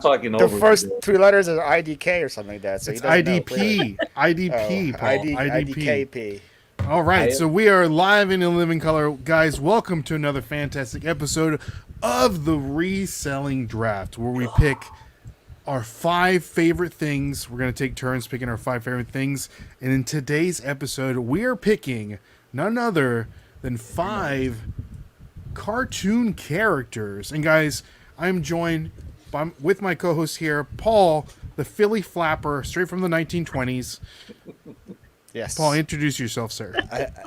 talking The over first you. three letters are IDK or something like that. So he It's doesn't know clearly. IDP. IDP, Paul. IDP. IDKP. All right, I so we are live and in living color. Guys, welcome to another fantastic episode of the Reselling Draft, where we pick our 5 favorite things. We're going to take turns picking our 5 favorite things. And in today's episode, we are picking none other than 5 cartoon characters. And guys, I'm joined with my co-host here, Paul, the Philly Flapper, straight from the 1920s. Yes. Paul, introduce yourself, sir.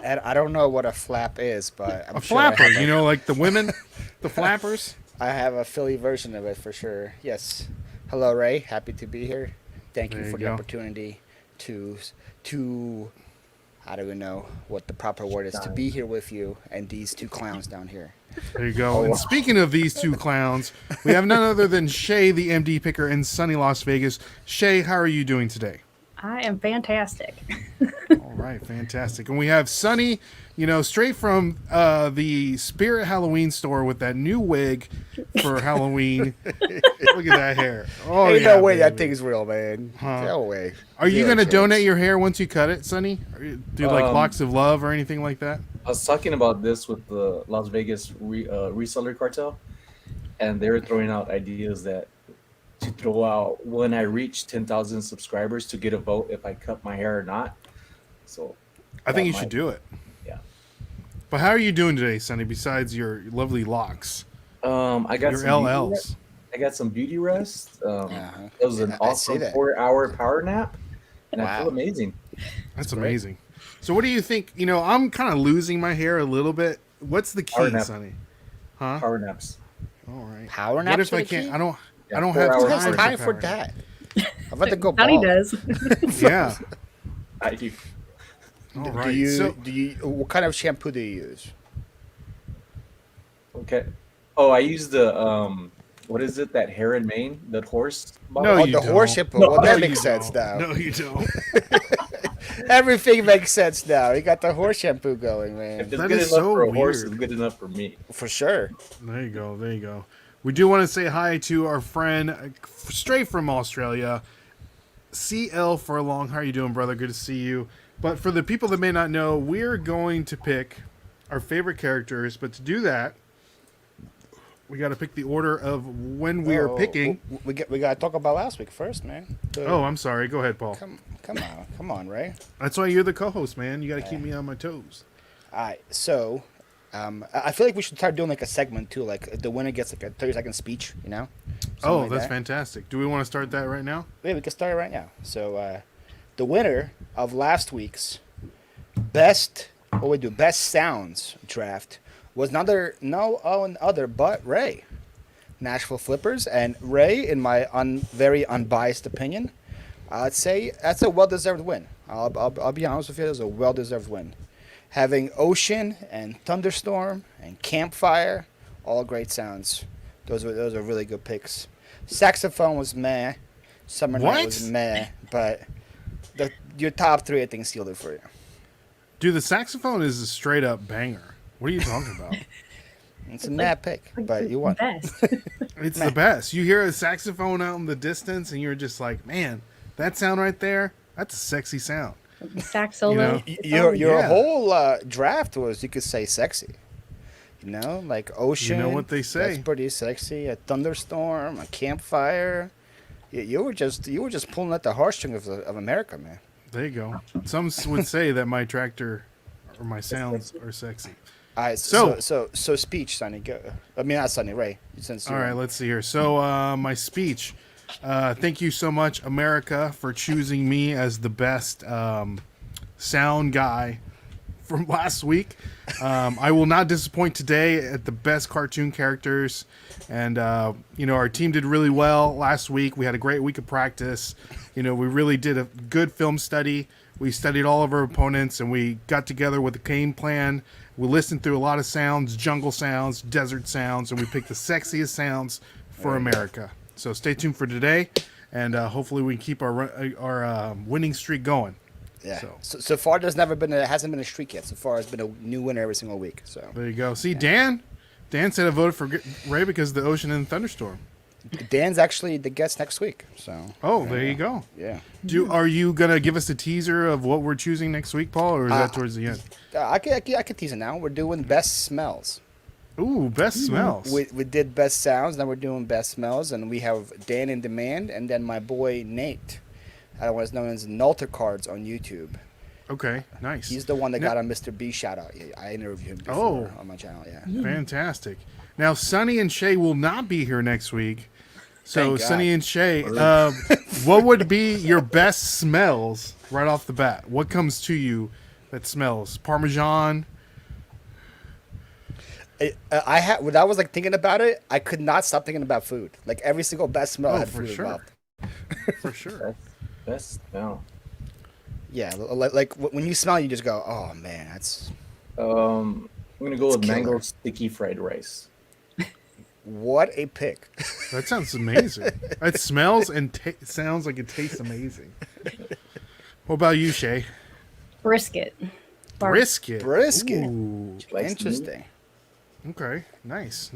I don't know what a flap is, but I'm A sure I flapper, have you know, like the women, the flappers. I have a Philly version of it for sure. Yes. Hello, Ray. Happy to be here. Thank There you you for the go. opportunity to I don't even know what the proper word is, to be here with you and these 2 clowns down here. There you go. And speaking of these 2 clowns, we have none other than Shay, the MD picker in sunny Las Vegas. Shay, how are you doing today? I am fantastic. All right, fantastic. And we have Sunny, you know, straight from the Spirit Halloween store with that new wig for Halloween. Look at that hair. Oh, Ain't yeah, no way that baby. thing's real, man. No way. Are you Zero going to chance. donate your hair once you cut it, Sunny? Or you do like Um, locks of love or anything like that? I was talking about this with the Las Vegas reseller cartel, and they were throwing out ideas that to throw out when I reach 10,000 subscribers to get a vote if I cut my hair or not. So I think that you might- should do it. Yeah. But how are you doing today, Sunny, besides your lovely locks? I got Your some beauty LLs. rest. I got some beauty rest. Uh-huh. It was an I see awesome that. 4-hour power nap, and I Wow. feel amazing. That's great. amazing. So what do you think? You know, I'm kind of losing my hair a little bit. What's the Power key, nap. Sunny? Huh? Power naps. All right. Power What naps if are I the can't? key? I don't Yeah, have 4 Who hours has for time for power that? I'm about to go Donnie bald. does. Yeah. I do. All Do right. you So what kind of shampoo do you use? Okay. Oh, I use the what is it? That hair and mane, that horse bottle? No, Oh, you the horse don't. shampoo. No, Well, that No, makes you sense don't. now. No, you don't. Everything makes sense now. You got the horse shampoo going, If man. it's That good is enough so for a horse, weird. it's good enough for me. For sure. There you go. There you go. We do want to say hi to our friend straight from Australia, CL Furlong. How are you doing, brother? Good to see you. But for the people that may not know, we're going to pick our favorite characters. But to do that, we got to pick the order of when we are Oh, picking. We got to talk about last week first, man. Oh, I'm sorry. Go ahead, Paul. Come on, Ray. That's why you're the co-host, man. You got to keep me on my toes. All right, so I feel like we should start doing like a segment too, like the winner gets like a 30-second speech, you know? Something Oh, like that's that. fantastic. Do we want to start that right now? Yeah, we can start it right now. So the winner of last week's best sounds draft was no other but Ray. Nashville Flippers, and Ray, in my very unbiased opinion, I'd say that's a well-deserved win. I'll be honest with you, it's a well-deserved win. Having Ocean and Thunderstorm and Campfire, all great sounds. Those are really good picks. Saxophone was meh. Summer Night was What? meh, but your top 3 I think sealed it for you. Dude, the saxophone is a straight up banger. What are you talking about? It's a mad pick, but you won. Best. It's the best. You hear a saxophone out in the distance, and you're just like, man, that sound right there, that's a sexy sound. Sax solo. know, Your Yeah. whole draft was, you could say, sexy. You know, like Ocean. You know what they say. That's pretty sexy. A Thunderstorm, a Campfire. You were just pulling at the heartstrings of America, man. There you go. Some would say that my tractor or my sounds are sexy. All right, so speech, Sonny. Go. I mean, not Sonny, Ray. Since All right, let's see here. So my speech. Thank you so much, America, for choosing me as the best sound guy from last week. I will not disappoint today at the best cartoon characters. And, you know, our team did really well last week. We had a great week of practice. You know, we really did a good film study. We studied all of our opponents, and we got together with a game plan. We listened through a lot of sounds, jungle sounds, desert sounds, and we picked the sexiest sounds for America. So stay tuned for today, and hopefully we can keep our winning streak going. Yeah. So far, hasn't been a streak yet. So far, it's been a new winner every single week. So There you go. See, Dan said I voted for Ray because of the Ocean and Thunderstorm. Dan's actually the guest next week. So. Oh, there you go. Yeah. Are you gonna give us a teaser of what we're choosing next week, Paul, or is that towards the end? I could tease it now. We're doing best smells. Ooh, best smells. We did best sounds. Now we're doing best smells, and we have Dan in demand, and then my boy Nate, what is known as Nalter Cards on YouTube. Okay, nice. He's the one that Now- got a Mr. B shout out. I interviewed him before Oh. on my channel. Yeah. Fantastic. Now, Sonny and Shay will not be here next week. So, Thank God. Sonny and Shay, what would be your best smells right off the bat? What comes to you that smells? Parmesan? When I was like thinking about it, I could not stop thinking about food. Like every single best smell had for food sure. involved. For sure. Best smell. Yeah, like when you smell, you just go, "Oh man, that's I'm gonna go with It's killer. mango sticky fried rice. what a pick." That sounds amazing. It smells and sounds like it tastes amazing. What about you, Shay? Brisket. Brisket. Brisket. Ooh. Likes Interesting. Okay, nice.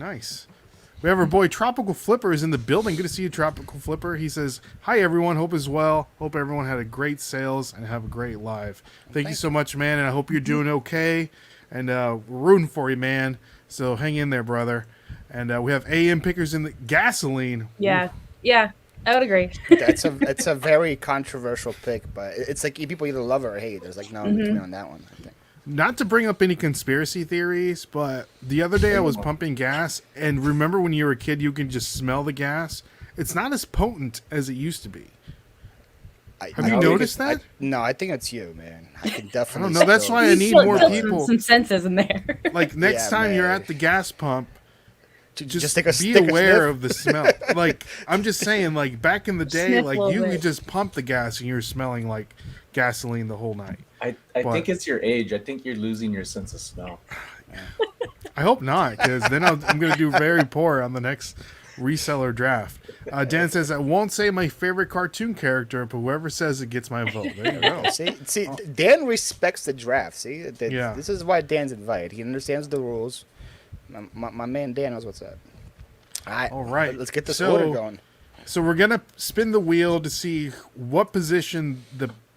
We have our boy Tropical Flipper is in the building. Good to see you, Tropical Flipper. He says, "Hi everyone, hope as well. Hope everyone had a great sales and have a great live. Thank you so much, man, and I hope you're doing okay. And we're rooting for you, man. So hang in there, brother." And we have AM Pickers in the gasoline. Yeah. Yeah. I would agree. It's a very controversial pick, but it's like people either love it or hate. There's like no in between on that one. I think. Not to bring up any conspiracy theories, but the other day I was pumping gas, and remember when you were a kid, you can just smell the gas? It's not as potent as it used to be. Have you noticed that? No, I think it's you, man. I can definitely. know, that's still- why I need Still more got people. Some senses in there. Like next Yeah, time you're man. at the gas pump, just take a be stick aware sniff. of the smell. Like I'm just saying, like back in the day, Sniff a like little you bit. could just pump the gas and you're smelling like gasoline the whole night. I But- think it's your age. I think you're losing your sense of smell. I hope not, because then I'm going to do very poor on the next reseller draft. Dan says, "I won't say my favorite cartoon character, but whoever says it gets my vote." There you go. See, Dan respects the draft. See, Yeah. This is why Dan's invited. He understands the rules. My man Dan knows what's up. All right. Let's get this So- order going. So we're going to spin the wheel to see what position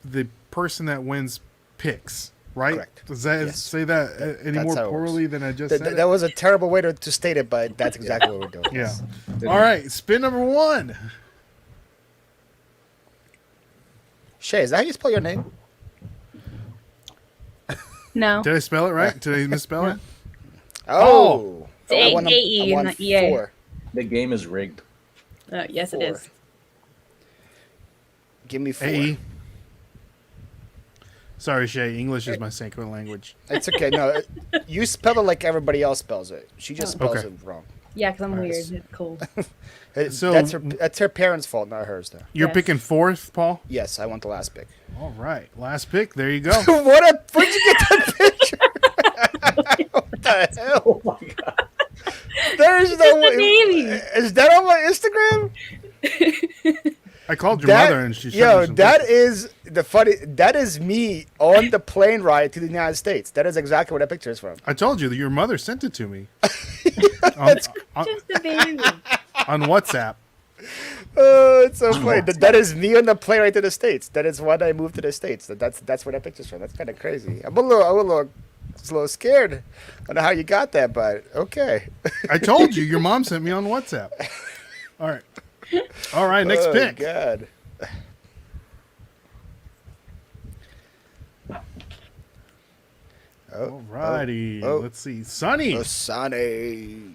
the person that wins picks, right? Correct. Does that Yes. say that any That's more how it works. poorly than I just said? That was a terrible way to state it, but that's exactly what we're doing. Yeah. All right. Spin number one. Shay, is that how you spell your name? No. Did I spell it right? Did I misspell it? Oh. It's I won A-E, I won not EA. 4. The game is rigged. Yes, it 4. is. Give me 4. AE. Sorry, Shay. English is my second language. It's okay. No, you spell it like everybody else spells it. She just spells Okay. it wrong. Yeah, because I'm Nice. weird. It's cool. So- That's her parents' fault, not hers, though. You're Yes. picking fourth, Paul? Yes, I want the last pick. All right. Last pick. There you go. Where'd you get that picture? What the hell? Oh my god! There's no way. baby. Is that on my Instagram? I called your mother and she showed me some that pictures. is the funny. That is me on the plane ride to the United States. That is exactly where that picture is from. I told you that your mother sent it to me on Just a baby. on WhatsApp. Oh, it's so funny. That is me on the plane right to the States. That is when I moved to the States. That's where that picture's from. That's kind of crazy. I'm a little scared. I don't know how you got that, but okay. I told you your mom sent me on WhatsApp. All right. Next Oh, pick. God. All righty. oh. Let's see. Sonny. Osane.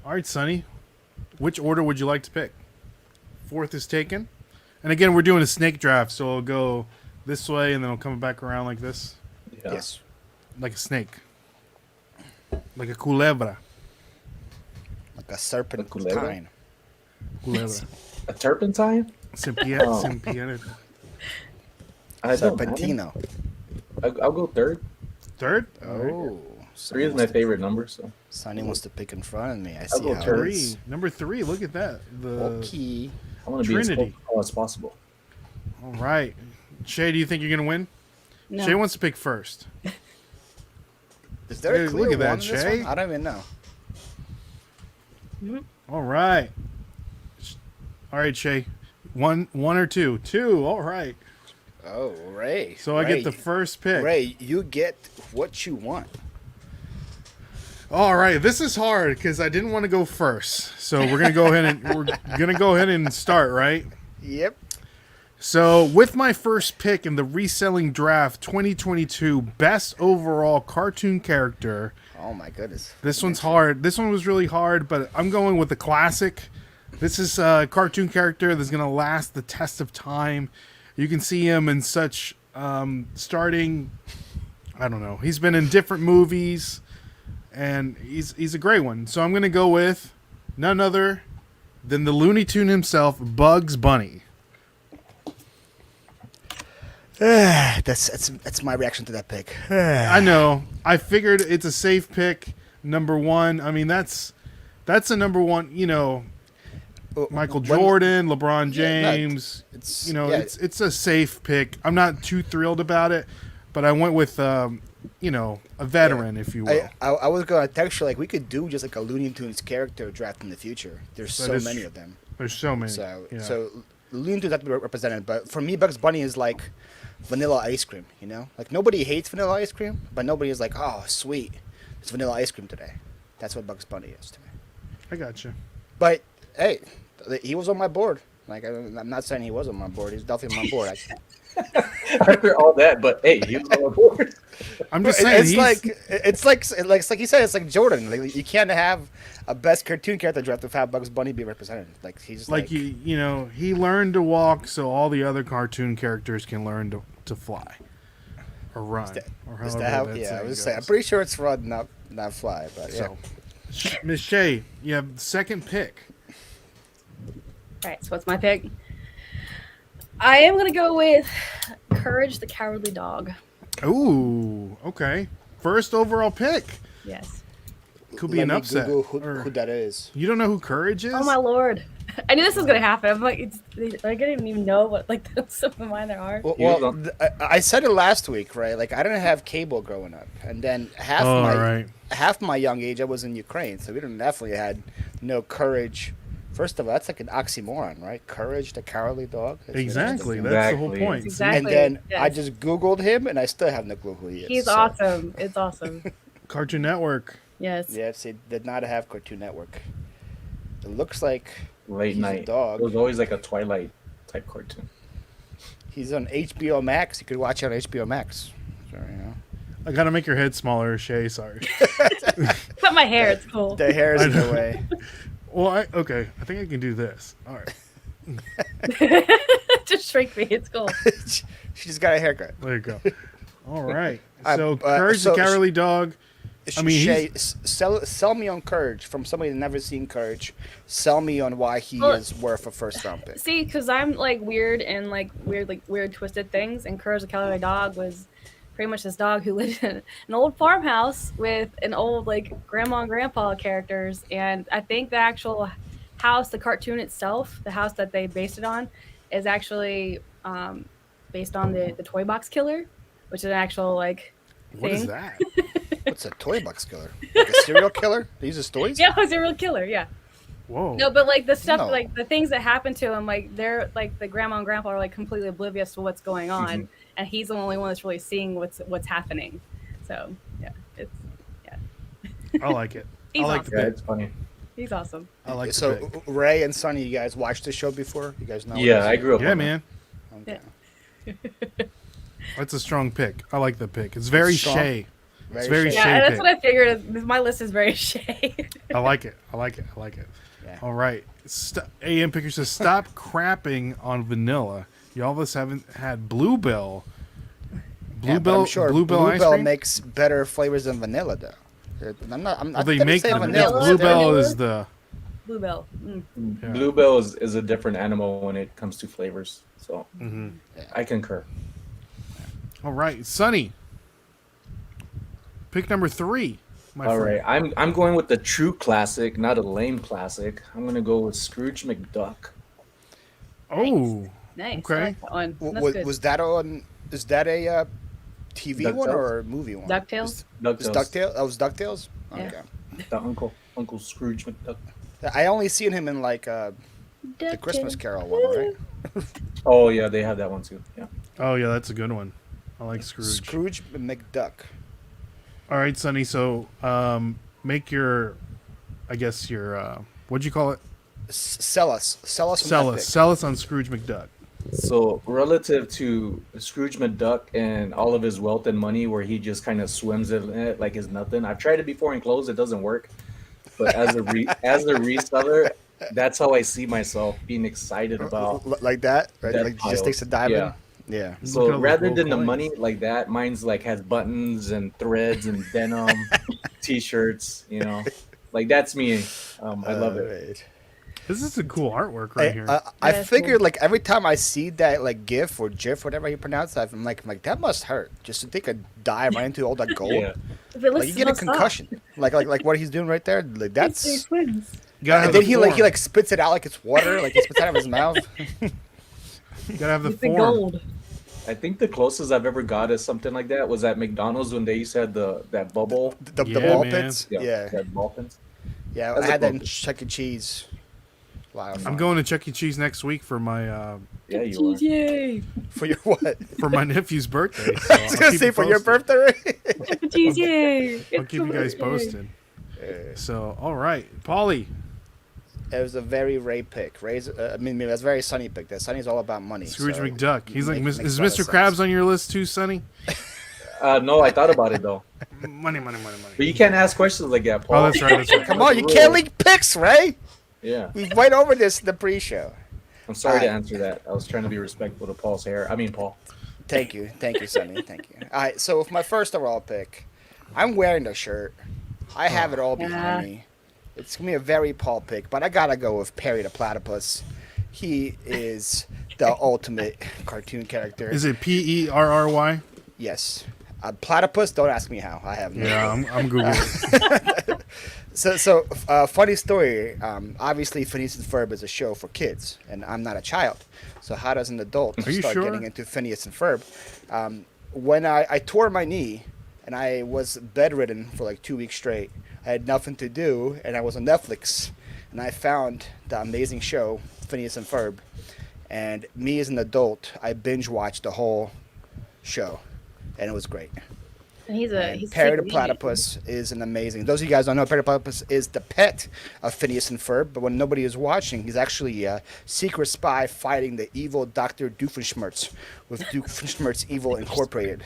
All right, Sonny. Which order would you like to pick? Fourth is taken. And again, we're doing a snake draft, so it'll go this way and then it'll come back around like this. Yeah. Yes. Like a snake. Like a culebra. Like a serpentine. culebra? Culebra. A turpentine? Simpier. I don't know. Serpentino. I'll go third. Third? Oh. Three is my favorite number, so Sonny wants to pick in front of me. I I'll see go how it third. is. Number three. Look at that. The Okay. I want to be as Trinity. close as possible. All right. Shay, do you think you're going to win? No. Shay wants to pick first. Is there a Hey, clear look at that, one in this Shay. one? I don't even know. All right. All right, Shay. One or two? Two. All right. Oh, Ray. So I Ray, get the first pick. Ray, you get what you want. All right. This is hard because I didn't want to go first. So we're gonna go ahead and start, right? Yep. So with my first pick in the reselling draft 2022 best overall cartoon character. Oh my goodness. This one's hard. This one was really hard, but I'm going with the classic. This is a cartoon character that's going to last the test of time. You can see him in such starting, I don't know. He's been in different movies, and he's a great one. So I'm going to go with none other than the Looney Tune himself, Bugs Bunny. That's my reaction to that pick. I know. I figured it's a safe pick. Number one. I mean, that's a number one. You know, Michael Jordan, LeBron James. It's it's a safe pick. I'm not too thrilled about it, but I went with a veteran, if you will. I was gonna text you like we could do just like a Looney Tunes character draft in the future. There's so many of them. There's so many. So Looney Tunes have to be represented, but for me, Bugs Bunny is like vanilla ice cream. You know, like nobody hates vanilla ice cream, but nobody is like, oh, sweet, it's vanilla ice cream today. That's what Bugs Bunny is to me. I got you. But hey, he was on my board. Like I'm not saying he was on my board. He's definitely on my board. After all that, but hey, he was on the board. I'm just saying it's like you said, it's like Jordan. Like you can't have a best cartoon character draft without Bugs Bunny be represented. Like he's like he learned to walk, so all the other cartoon characters can learn to fly or run. Is that how? Yeah, I was saying. I'm pretty sure it's run, not fly. But yeah. So, Miss Shay, you have the second pick. All right, so what's my pick? I am going to go with Courage the Cowardly Dog. Ooh, okay. First overall pick. Yes. Could be an upset. Google who that is. You don't know who Courage is? Oh my lord! I knew this was going to happen. I'm like, I didn't even know what like some of mine there are. Well, I said it last week, right? Like I didn't have cable growing up, and then half my young age I was in Ukraine, so we definitely had no courage. First of all, that's like an oxymoron, right? Courage, the cowardly dog. Exactly. That's the whole point. Exactly. And then I just Googled him, and I still have no clue who he is. He's awesome. It's awesome. Cartoon Network. Yes. Yes, he did not have Cartoon Network. It looks like Late he's night. a dog. It was always like a Twilight type cartoon. He's on HBO Max. You could watch it on HBO Max. So, I gotta make your head smaller, Shay. Sorry. Cut my hair. It's cool. The hair's in the way. Well, I think I can do this. All right. Just shrink me. It's cool. She just got a haircut. There you go. All right. So, so Courage the Cowardly Dog. I mean, Shay, sell me on Courage from somebody that's never seen Courage. Sell me on why he is worth a first round pick. See, because I'm like weird and like weird twisted things, and Courage the Cowardly Dog was pretty much this dog who lived in an old farmhouse with an old like grandma and grandpa characters, and I think the actual house, the cartoon itself, the house that they based it on, is actually based on the Toy Box Killer, which is an actual like thing. What is that? What's a Toy Box Killer? Like a serial killer? He uses toys? Yeah, it was a real killer. Yeah. Whoa. No, but like the stuff, No. like the things that happen to him, like they're like the grandma and grandpa are like completely oblivious to what's going on, and he's the only one that's really seeing what's happening. So yeah, I like it. He's I like awesome. the Yeah, pick. it's funny. He's awesome. I like the So pick. Ray and Sonny, you guys watched the show before? You guys know? Yeah, I grew up. Yeah, on man. Okay. That's a strong pick. I like the pick. It's very Strong. Shay. It's Very very Shay. Shay Yeah, that's pick. what I figured. My list is very Shay. I like it. I like it. I like it. Yeah. All right. AM Picker says, stop crapping on vanilla. Y'all of us haven't had Bluebell. Yeah, but I'm sure Bluebell ice Bluebell cream? makes better flavors than vanilla, though. I'm Well, they gonna make say the vanilla. Bluebell Vanilla? is the... Bluebell. Mm. Yeah. Bluebell is a different animal when it comes to flavors. So Mhm. I concur. All right. Sonny. Pick number 3. All right, I'm going with the true classic, not a lame classic. I'm gonna go with Scrooge McDuck. Oh. Nice. Okay. I like that one. That's good. Was that on? Is that a TV one DuckTales? or a movie one? DuckTales? Is DuckTales. That was DuckTales. Yeah. Okay. The Uncle Scrooge McDuck. I only seen him in like the Christmas Carol one, right? Oh yeah, they have that one too. Yeah. Oh yeah, that's a good one. I like Scrooge. Scrooge McDuck. All right, Sonny. So make your, I guess your what'd you call it? Sell us. Sell us. Sell us on Scrooge McDuck. So relative to Scrooge McDuck and all of his wealth and money, where he just kind of swims in it like it's nothing. I've tried it before in clothes; it doesn't work. But as as a reseller, that's how I see myself being excited about. Like that, right? That Like he just pile. takes a dive Yeah. in. Yeah. Look at So all those rather gold than the coins. money like that, mine's like has buttons and threads and denim, t-shirts. You know, like that's me. I love it. Right. This is a cool artwork right here. I Yeah, it's figured cool. like every time I see that like GIF or GIF, whatever you pronounce that, I'm like that must hurt. Just to take a dive right into all that gold. Yeah. If it looks Like you get a so soft. concussion. Like what he's doing right there. Like They're that's. twins. You gotta have And then the he form. like spits it out like it's water. Like he spits it out of his mouth. You gotta have the It's the form. gold. I think the closest I've ever got is something like that was at McDonald's when they used to have that bubble. The Yeah, ball man. pits. Yeah. That ball pins. Yeah, That's I a had that in focus. Chuck E. Cheese. A lot of fun. I'm going to Chuck E. Cheese next week for my Yeah, you are. Yay! for your what? for my nephew's birthday. So I was gonna say for your birthday. Chuck E. Cheese, yay! I'll keep you guys posted. So, all right, Paulie. It was a very Ray pick. I mean, that's a very Sunny pick. That Sunny's all about money. Scrooge so McDuck. He's like, makes is a lot of Mr. Krabs sense. on your list too, Sonny? No, I thought about it though. Money. But you can't ask questions like that, Paul. Oh, that's right. That's right. Come on, you can't leak picks, Ray. Yeah. We went over this in the pre-show. I'm sorry to Alright. answer that. I was trying to be respectful to Paul's hair. I mean, Paul. Thank you, Sonny. Thank you. All right, so with my first overall pick, I'm wearing the shirt. I have it all behind me. It's gonna be a very Paul pick, but I gotta go with Perry the Platypus. He is the ultimate cartoon character. Is it Perry? Yes. Platypus, don't ask me how. I have no Yeah, idea. I'm Googling. So, funny story. Obviously, Phineas and Ferb is a show for kids, and I'm not a child. So, how does an adult Are you start sure? getting into Phineas and Ferb? When I tore my knee, and I was bedridden for like 2 weeks straight, I had nothing to do, and I was on Netflix, and I found the amazing show Phineas and Ferb, and me as an adult, I binge watched the whole show, and it was great. And he's Perry the secret Platypus is an amazing. Those of you guys don't know, Perry the Platypus is the pet of Phineas and Ferb. But when nobody is watching, he's actually a secret spy fighting the evil Dr. Doofenshmirtz with Doofenshmirtz Evil Incorporated.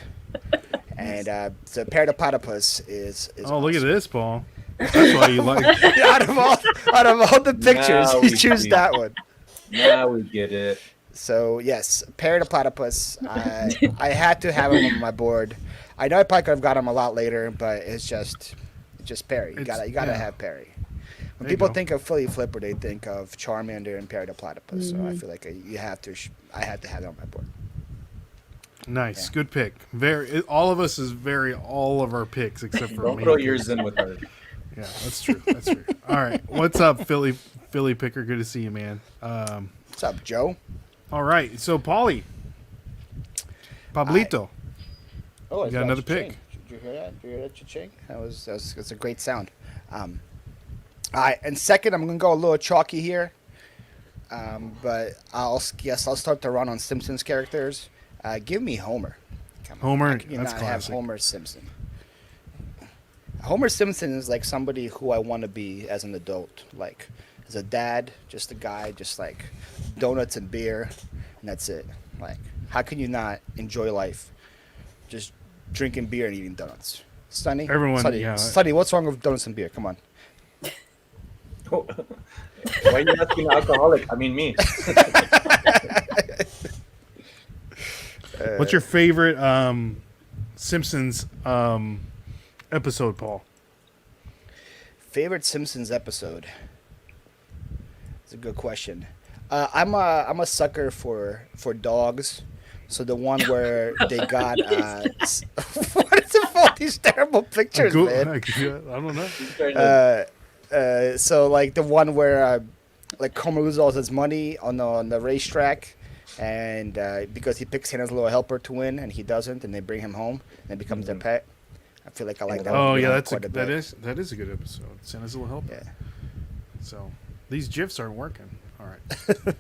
And so Perry the Platypus is Oh, look at this, Paul. That's why you like. out of all the pictures, Now you we choose see. that one. Now we get it. So yes, Perry the Platypus. I had to have him on my board. I know I probably could have got him a lot later, but it's just Perry. You gotta yeah. have Perry. When There you people go. think of Philly Flipper, they think of Charmander and Perry the Platypus. So I Mm-hmm. feel like you have to. I had to have it on my board. Nice, Yeah. good pick. All of us is all of our picks except for Don't me. throw yours in with her. Yeah, that's true. That's true. All right, what's up, Philly Picker? Good to see you, man. What's up, Joe? All right, so Paulie, Pablito. Oh, You got another pick. Did you hear that? Did you hear that cha-ching? That's a great sound. All right, and second, I'm gonna go a little chalky here, but I'll start to run on Simpsons characters. Give me Homer. Come on, Homer, how can you that's not have classic. Homer Simpson? Homer Simpson is like somebody who I want to be as an adult, like as a dad, just a guy, just like donuts and beer, and that's it. Like, how can you not enjoy life? Just drinking beer and eating donuts. Sonny? Everyone, Sonny, yeah. Sonny, what's wrong with donuts and beer? Come on. Why are you asking an alcoholic? I mean, me. What's your favorite Simpsons episode, Paul? Favorite Simpsons episode? It's a good question. I'm a sucker for dogs. So the one where they got what is it for all these terrible pictures, man? I don't know. He's trying to- So like the one where like Homer loses all his money on the racetrack, and because he picks Santa's little helper to win, and he doesn't, and they bring him home, and it becomes their pet. I feel like I like that. Oh one yeah, quite a bit. that is a good episode. Santa's Little Helper. Yeah. So these GIFs aren't working. All right.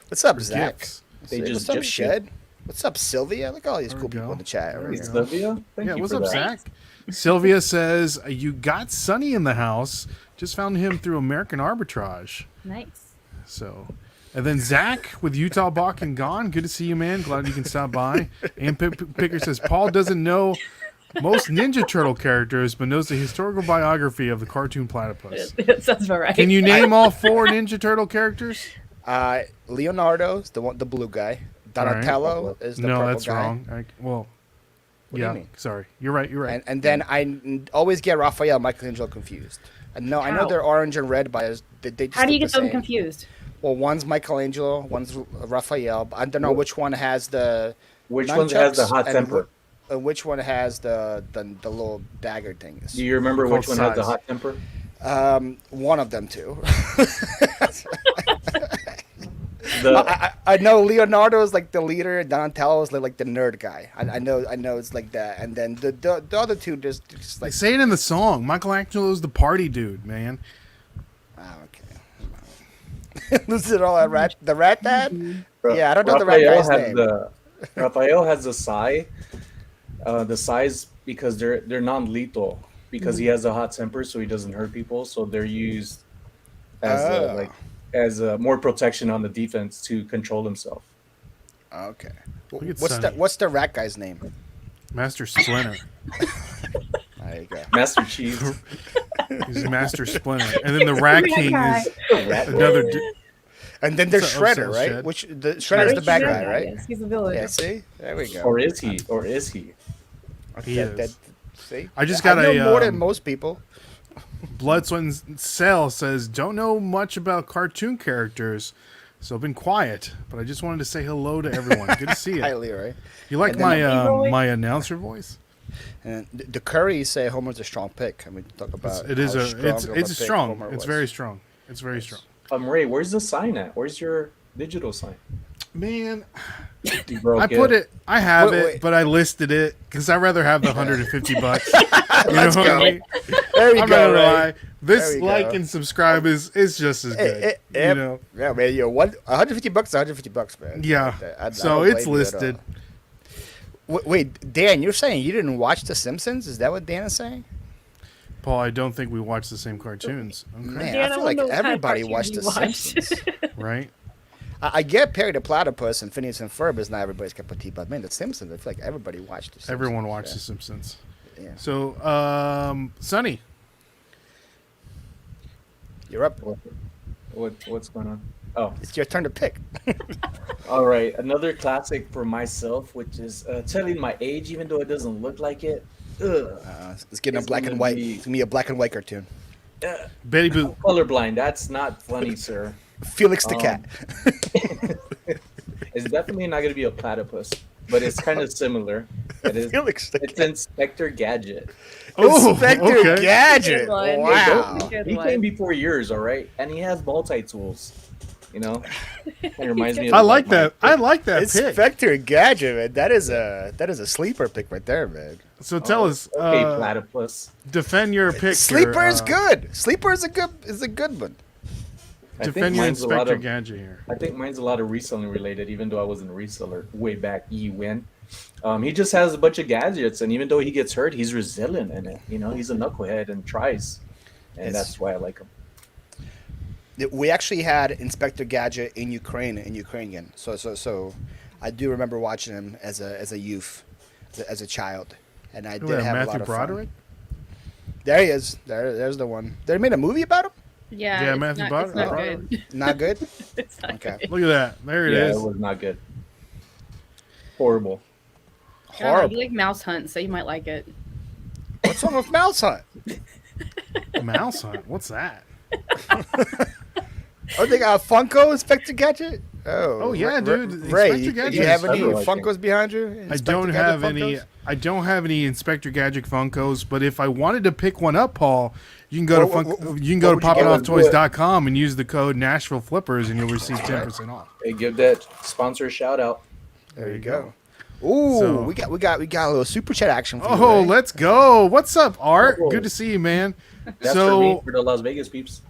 What's up, Zach? GIFs. They What's just up, GIF Shed? What's up, Sylvia? Look at all these There cool we people go. in the chat. There Over we here. go. Sylvia, thank Yeah, you what's for up, that. Zach? Sylvia says, you got Sonny in the house. Just found him through American Arbitrage. Nice. So, and then Zach with Utah Bach and Gone. Good to see you, man. Glad you can stop by. And Picker says, Paul doesn't know most Ninja Turtle characters, but knows the historical biography of the cartoon platypus. It sounds about right. Can you name all 4 Ninja Turtle characters? Leonardo's the blue guy. Donatello is the No, purple that's guy. wrong. What do you yeah, mean? sorry. You're right. And then I always get Raphael, Michelangelo confused. I know How? they're orange and red, but they just How do you look get the them same. confused? Well, one's Michelangelo, one's Raphael. But I don't know which one has the Which one has the nunchucks hot and temper? which one has the little dagger things. Do you remember Called which one has the size. hot temper? One of them too. The I know Leonardo is like the leader, and Donatello is like the nerd guy. I know it's like that, and then the other two just They like say it in the song. Michelangelo's the party dude, man. okay. Lose it all at the rat dad. Yeah, I don't know the rat guy's name. Raphael has the size because they're non-lethal because he has a hot temper, so he doesn't hurt people. So they're used as more protection on the defense to control himself. Okay. Look at What's Sonny. what's the rat guy's name? Master Splinter. There you go. Master Chief. He's Master Splinter. And then the Rat King is another dude. And then there's So- oh, Shredder, so right? Shed. Which the Shredder's the bad guy, right? Yes, he's the villain. Yeah. See, there we go. Or is he? Or is he? He is. See, I just got I know a, more than um, most people. Bloodswin Cell says, don't know much about cartoon characters, so I've been quiet, but I just wanted to say hello to everyone. Good to see Hi, you. Leroy. You like And then- my announcer voice? And the Currys say Homer's a strong pick. I mean, talk about It is how it's of a pick strong. Homer It's was. very strong. It's very strong. Ray, where's the sign at? Where's your digital sign? Man, You broke I put it. I have Wait, it, wait. but I listed it because I'd rather have the $150. You know what go. I mean? There we I'm go. not gonna Ray. lie. This There we like go. and subscribe is just as good. You Yep. know. Yeah, man. You're $150, man. Yeah. I So don't it's blame you at all. listed. Wait, Dan, you're saying you didn't watch The Simpsons? Is that what Dan is saying? Paul, I don't think we watch the same cartoons. Okay. Man, Dan, I I feel like wanna know what kind of everybody cartoons watched you The watched. Simpsons. Right? I get Perry the Platypus and Phineas and Ferb is not everybody's cup of tea, but man, The Simpsons, I feel like everybody watched The Simpsons. Everyone watched The Simpsons. Yeah. So, Sonny, You're up. What's going on? Oh, It's your turn to pick. all right. Another classic for myself, which is telling my age, even though it doesn't look like it. Ugh. It's getting a It's black and gonna white. be- It's gonna be a black and white cartoon. Betty Boop. Colorblind. That's not funny, sir. Felix the cat. It's definitely not going to be a platypus, but it's kind of similar. It is. Felix the It's cat. Inspector Gadget. Oh, Inspector okay. Gadget. Good one. Wow. Good He one. came before yours, all right, and he has multi tools. You know, it reminds me. Of I like that. I like that pick. Inspector Gadget, man. That is a sleeper pick right there, man. So tell us, Okay, platypus. defend your pick. Sleeper here, is good. Sleeper is a good one. I think Defend your mine's a lot Inspector of. Gadget here. I think mine's a lot of reselling related, even though I wasn't a reseller way back when. He just has a bunch of gadgets, and even though he gets hurt, he's resilient in it. You know, he's a knucklehead and tries, and Yes. that's why I like him. We actually had Inspector Gadget in Ukrainian. So I do remember watching him as a youth, as a child, and I Who did that, have a Matthew lot of Broderick? fun. There he is. There's the one. They made a movie about him. Yeah, Yeah, it's Matthew not, Broderick. It's not good. Not good. It's not Okay. good. Look at that. There it Yeah, is. it was not good. Horrible. I don't know, Horrible. you like Mouse Hunt, so you might like it. What's wrong with Mouse Hunt? Mouse Hunt. What's that? Oh, they got a Funko Inspector Gadget. Oh, yeah, dude. Ray, Inspector do Gadget you have is any everywhere, I think. Funkos behind you? I Inspector don't Gadget have any. Funkos? I don't have any Inspector Gadget Funkos. But if I wanted to pick one up, Paul, you can go What- to what- you can go what to would you get? poppinofftoys.com and use the code Nashville Flippers, and you'll receive 10% off. Hey, give that sponsor a shout out. There you go. Ooh, So- we got a little super chat action for you. Oh, Ray. let's go! What's up, Art? Oh. Good to see you, man. That's for So me, for the Las Vegas peeps.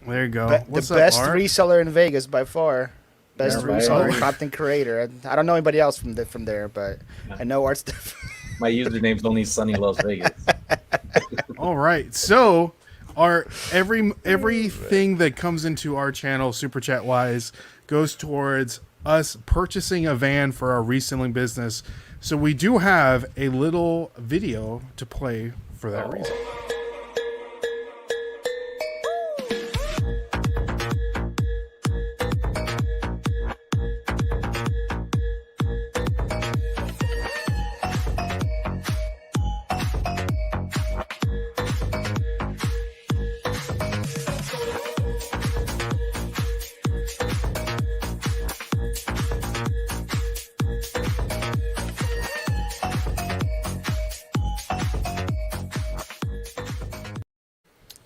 There you go. The What's best up, Art? reseller in Vegas by far. Best Yeah, right. reseller, content creator. I don't know anybody else from there, but I know Art's. My username's only Sunny Las Vegas. All right. So, our everything that comes into our channel, super chat wise, goes towards us purchasing a van for our reselling business. So we do have a little video to play for that reason.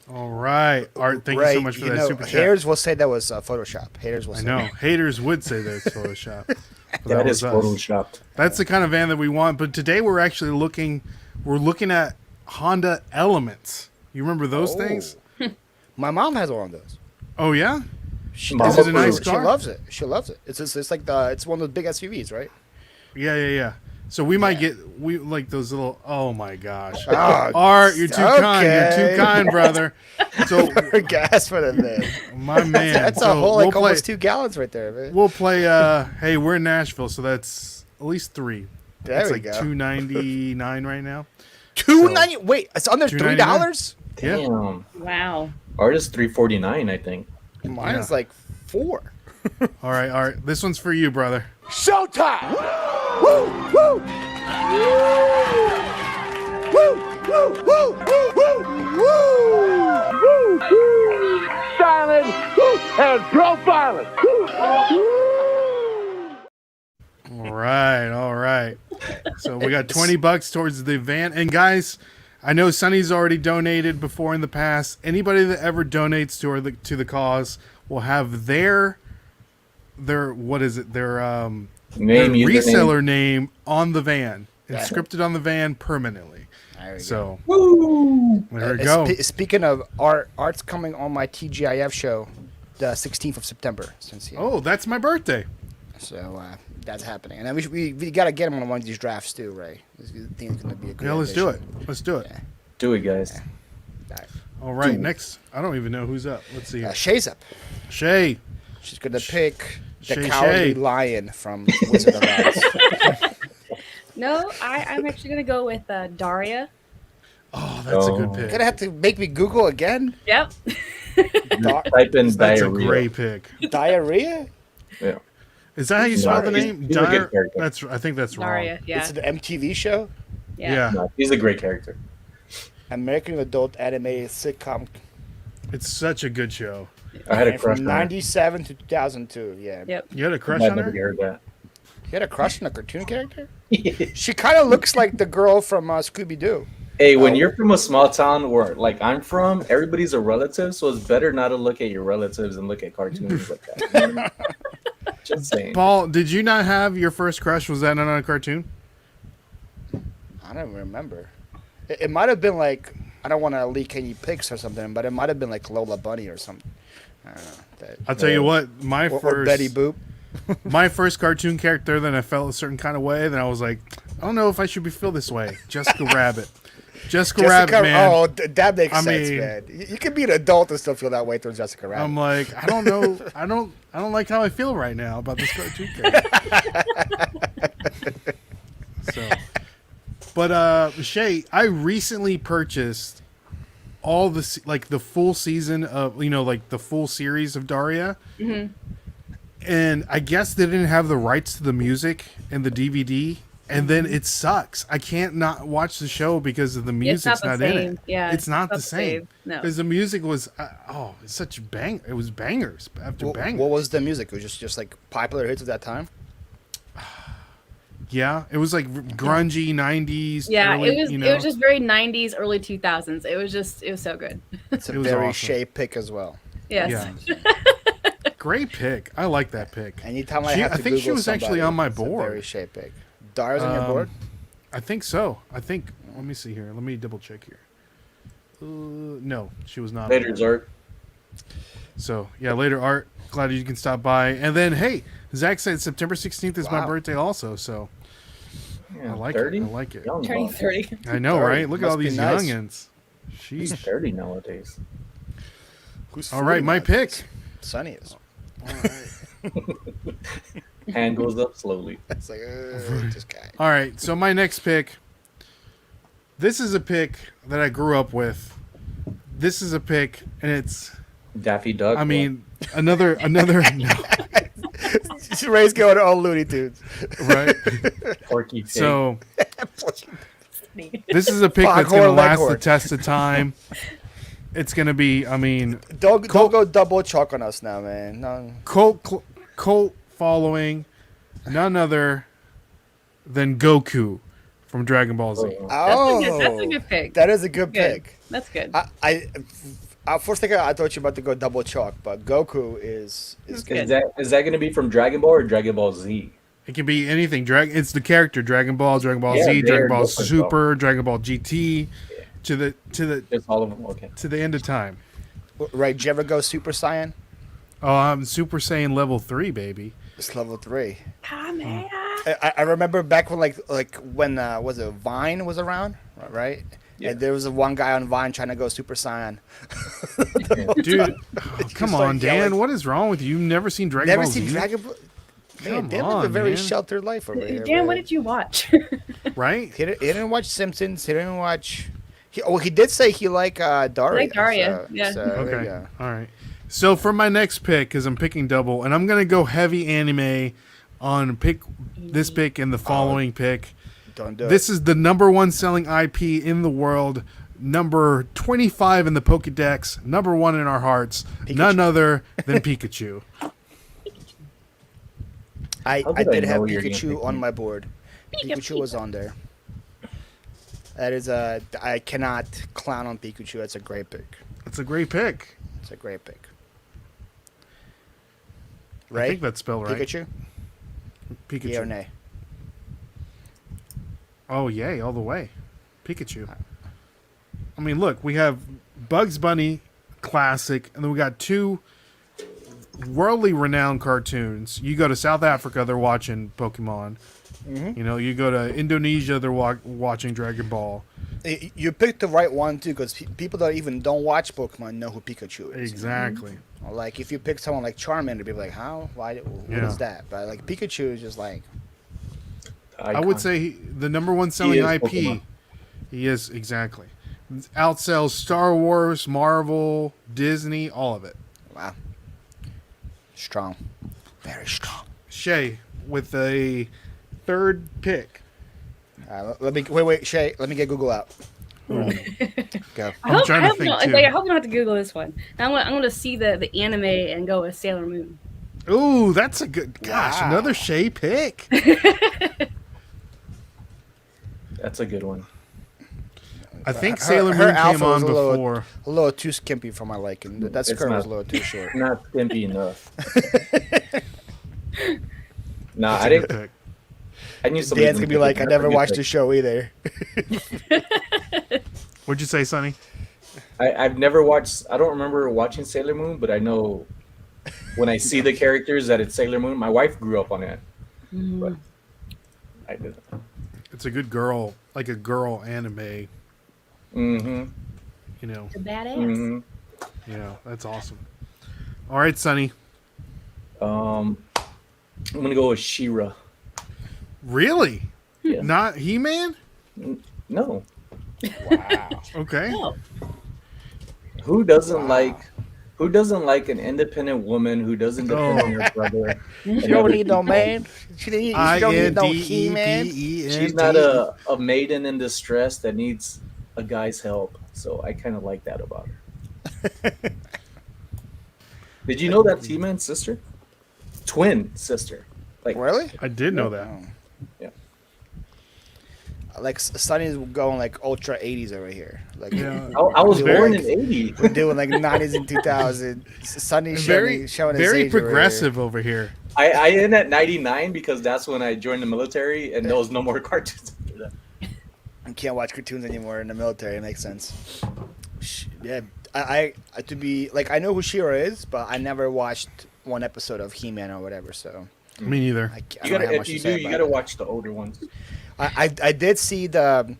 All right, Art. Thank you so much for that super chat. Haters will say that was Photoshop. Haters will I say. know haters would say that it's Photoshop. But That is was us. photoshopped. That's the kind of van that we want. But today we're actually looking at Honda Elements. You remember those things? My mom has one of those. Oh yeah. She, Mom Is it a nice she car? loves it. She loves it. It's like it's one of the big SUVs, right? Yeah. So we might get like those little. Oh my gosh. Oh, Art, you're too kind. You're okay. too kind, brother. So Gas for the thing. my man. That's so a whole we'll almost play, 2 gallons right there, man. We'll play. Hey, we're in Nashville, so that's at least 3. There It's we like go. $2.99 right now. $2.90. Wait, it's under $3. Yeah. Damn. Wow. Ours is $3.49, I think. Mine is like 4. All right, Art. This one's for you, brother. Showtime! Woo! Woo! Woo! Woo! Woo! Woo! Woo! Woo! Silent and profiling. All right. So we got $20 towards the van. And guys, I know Sonny's already donated before in the past. Anybody that ever donates to the cause will have their what is it? Their Name, their username. reseller name on the van, Yeah. inscripted on the van permanently. There we go. So Woo! there we go. Speaking of Art's coming on my TGIF show the 16th of September. Oh, that's my birthday. So that's happening. And then we got to get him on one of these drafts too, Ray. This thing's going to be a good Yeah, let's do it. addition. Let's do it. Yeah. Do it, guys. All right. All right, next. I don't even know who's up. Let's see here. Shay's up. Shay. She's going to pick the Shay Cowardly Shay. Lion from Wizard of Oz. No, I'm actually gonna go with Daria. Oh, that's a good Oh. pick. Gonna have to make me Google again. Yep. Type in That's diarrhea. a great pick. Diarrhea? Yeah. Is that how you spell the Daria. name? He's a good character. I think that's wrong. Daria. Yeah. It's an MTV show. Yeah. No, he's a great character. American adult animated sitcom. It's such a good show. I had a And crush from on her. 97 to 2002. Yeah. Yep. You had a crush I've on never her? heard that. You had a crush on a cartoon character? She kind of looks like the girl from Scooby Doo. Hey, when you're from a small town where, like I'm from, everybody's a relative, so it's better not to look at your relatives and look at cartoons like that. Just saying. Paul, did you not have your first crush? Was that not on a cartoon? I don't remember. It might have been like, I don't want to leak any pics or something, but it might have been like Lola Bunny or something. I don't know. I'll tell you what, Or Betty Boop. my first cartoon character, then I felt a certain kind of way, then I was like, I don't know if I should feel this way. Jessica Rabbit. Jessica Rabbit, man. Oh, that makes I sense, mean- man. You can be an adult and still feel that way towards Jessica Rabbit. I'm like, I don't know. I don't like how I feel right now about this cartoon character. So, but Shay, I recently purchased all the the full season of like the full series of Daria, and I guess they didn't have the rights to the music and the DVD. And then it sucks. I can't not watch the show because of the music's not the in same. it. Yeah, it's not the same. same. No. Because the music was it's such bang. It was bangers after bangers. What was the music? It was just like popular hits at that time? Yeah, it was like grungy '90s. Yeah, early, it was. It was just very '90s, early 2000s. It was so good. It's a It was very awesome. Shay pick as well. Yes. Yeah. Great pick. I like that pick. Anytime I She- have to I think she Google was actually somebody, on my it's a board. very Shay pick. Daria's on your board? I think so. Let me see here. Let me double check here. No, she was not. Later, Zart. So yeah, later, Art. Glad you can stop by. And then hey, Zach said September 16th is my Wow. birthday also. So Yeah, I like 30? it. I like it. Young Turning buck. 30. I know, 30. right? Look at Must all be these nice. youngins. He's Sheesh. 30 nowadays. Who's All right, 40 my nowadays? pick. Sonny is. Hand goes up slowly. It's like, this guy. All right, so my next pick. This is a pick that I grew up with. This is a pick, and it's. Daffy Duck. I mean, another. No, Ray's going all Looney Tunes. right? Porky Pig. So this is a pick that's Foghorn gonna last the Leghorn. test of time. It's gonna be. I mean, Don't go double chalk on us now, man. No. cult following, none other than Goku from Dragon Ball Z. Oh, That's a good pick. That is a good Good. pick. That's good. I first thing I thought you were about to go double chalk, but Goku is good. Is that going to be from Dragon Ball or Dragon Ball Z? It can be anything. It's the character Dragon Ball, Dragon Ball Yeah, Z, they're Dragon Ball different, Super, Dragon Ball GT, to the It's all of them. Okay. to the end of time. Right? Did you ever go Super Saiyan? Oh, I'm Super Saiyan level 3, baby. It's level 3. Kamehameha. I remember back when when was it Vine was around, right? Yeah. And there was one guy on Vine trying to go Super Saiyan. Dude, oh, come start on, Dan. yelling. What is wrong with you? You've never seen Dragon Never Ball seen Z? Dragon Ball. Man, Come Dan live a on, very man. sheltered life over here. Dan, man. what did you watch? Right? He didn't watch Simpsons. He didn't watch. He did say he liked Daria. Like Daria, yeah. So, there you Okay. go. All right. So for my next pick, because I'm picking double, and I'm gonna go heavy anime on this pick and the following pick. Don't do This it. is the number one selling IP in the world, number 25 in the Pokedex, number one in our hearts, Pikachu. none other than Pikachu. I How did I did have know you were gonna Pikachu pick on me? my board. Pikachu was on there. That is I cannot clown on Pikachu. That's a great pick. It's a great pick. It's a great pick. I Right? think that's spelled right. Pikachu? Pikachu. Yeah or nay? Oh, yay, all the way. Pikachu. I mean, look, we have Bugs Bunny, classic, and then we got two worldly renowned cartoons. You go to South Africa, they're watching Pokemon. Mm-hmm. You know, you go to Indonesia, they're watching Dragon Ball. You picked the right one too, because people that even don't watch Pokemon know who Pikachu is. Exactly. Like if you pick someone like Charmander, people are like, how? Why? What is Yeah. that? But like Pikachu is just like, I would say the number one selling is IP. Pokemon. He is, exactly. Outsells Star Wars, Marvel, Disney, all of it. wow, strong, very strong. Shay, with a third pick. Let me wait, Shay. Let me get Google out. Go. I'm trying to think, too. I hope I don't have to Google this one. I'm gonna see the anime and go with Sailor Moon. Ooh, that's a good. Gosh, Wow. another Shay pick. That's a good one. I think Her- Sailor her Moon came alpha was on a little- before. A little too skimpy for my liking. That It's skirt was a not. little too short. Not skimpy enough. Nah, That's I a good didn't. pick. I knew somebody. Dan's gonna be like, I never watched the show either. What'd you say, Sonny? I've never watched. I don't remember watching Sailor Moon, but I know when I see the characters that it's Sailor Moon. My wife grew up on it, but I didn't. It's a good girl, like a girl anime. Mm-hmm. You know, The badass. Mm-hmm. that's awesome. All right, Sonny. I'm gonna go with She-Ra. Really? Yeah. Not He-Man? No. Wow. Okay. Oh, Who doesn't like? Who doesn't like an independent woman who doesn't depend on her brother? You don't need no man. She don't need no He-Man. She's not a maiden in distress that needs a guy's help. So I kind of like that about her. Did you know that's He-Man's sister? Twin sister. Like Really? I did know that. Oh. Yeah. Like Sunny's going like ultra 80s over here. Like Yeah. I was We're born like- in '80. we're doing like 90s and 2000s. Sunny's Very, showing his very age over here. progressive over here. I end at '99 because that's when I joined the military, and there was no more cartoons after that. I can't watch cartoons anymore in the military. It makes sense. Yeah, I to be like I know who She-Ra is, but I never watched one episode of He-Man or whatever. So Me neither. I You don't gotta, have if much you to do, say you about gotta it. watch the older ones. I did see the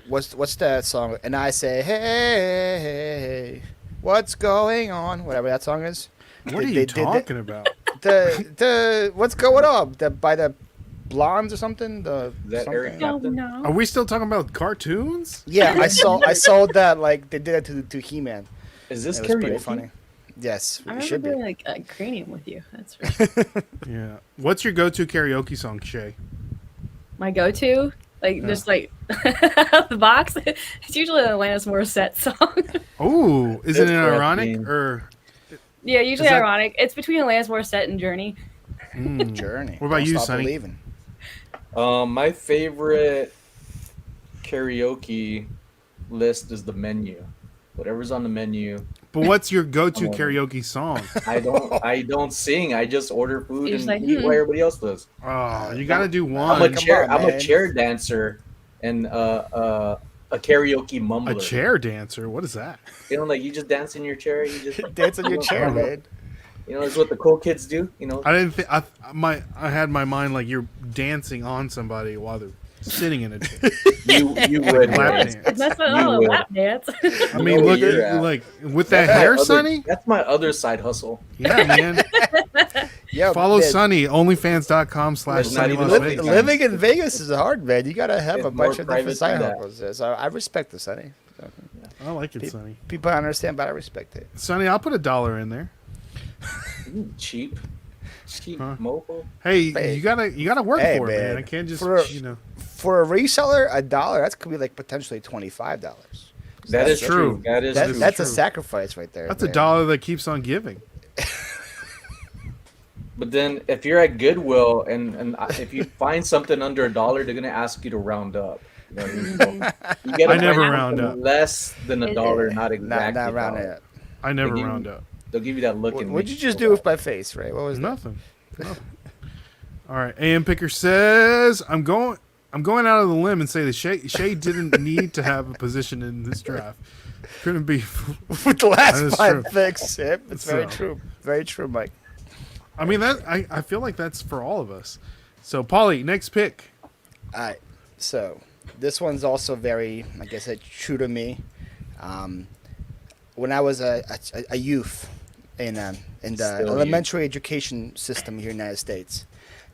what's that song? And I say, hey, what's going on? Whatever that song is. What are you talking about? The what's going on? By the Blondes or something? The Is that Eric something? Oh Captain? no. Are we still talking about cartoons? Yeah, I saw that like they did it to He-Man. Is this It was pretty karaoke? funny. Yes, I it remember should doing be. like a cranium with you. That's for sure. Yeah. What's your go-to karaoke song, Shay? My go-to, like Yeah. just like the box. It's usually an Alanis Morissette song. Oh, is it That's an correct, ironic Dean. or? Yeah, usually Is that- ironic. It's between Alanis Morissette and Journey. Journey. What about Don't you, Stop Sonny? Believing. My favorite karaoke list is the menu. Whatever's on the menu. But what's your go-to Oh. karaoke song? I don't sing. I just order food You're and just like, eat what everybody else does. Oh, you got to do I'm one. a come chair. on, I'm a man. chair dancer and a karaoke mumbler. A chair dancer. What is that? You know, like you just dance in your chair. You just Dance on your chair, man. You know, it's what the cool kids do. You know, I didn't think I had my mind like you're dancing on somebody while they're sitting in a chair. you would. Lap Reyes. dance. That's what You a would. lap dance. I mean, know look where you're at at. like with that That's my hair, other- Sonny. That's my other side hustle. Yeah, man. Yeah, Follow man. Sonny. OnlyFans.com/Sonny It's not even Las living- Vegas. Living in Vegas is hard, man. You gotta have It's a bunch more of different private side than that. hustles. there. So I respect the Sonny. I like it, Sonny. People don't understand, but I respect it. Sonny, I'll put $1 in there. Cheap Huh. mofo. Hey, Hey. you gotta work Hey, for it, man. man. I can't just For- you know. For a reseller, $1 that could be like potentially $25. That is true. true. That is true. That's a true. sacrifice right there. That's man. $1 that keeps on giving. But then, if you're at Goodwill and if you find something under $1, they're gonna ask you to round up. You know what I mean? So you gotta I never find round something up. less than $1, not exactly. Not around $1. it. I never They give round you- up. They'll give you that look. What'd and you make just feel do with bad. my face, Ray? What was that? Nothing. Nothing. All right. AM Picker says I'm going out of the limb and say that Shay didn't need to have a position in this draft. Couldn't be. With the That is last five true. picks, yep, it's very So. true. Very true, Mike. I mean that I feel like that's for all of us. So Paulie, next pick. All right. So this one's also very, like I said, true to me. When I was a youth in the Still you. elementary education system here in the United States,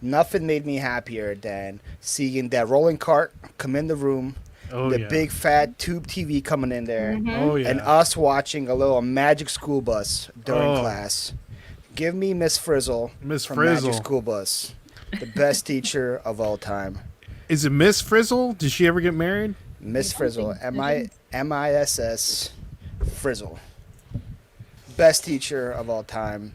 nothing made me happier than seeing that rolling cart come in the room, Oh the yeah. big fat tube TV coming in there, Oh yeah. and us watching a little Magic School Bus during Oh. class. Give me Miss Frizzle Miss from Frizzle. Magic School Bus, the best teacher of all time. Is it Miss Frizzle? Did she ever get married? Miss Frizzle, MISS Frizzle, best teacher of all time.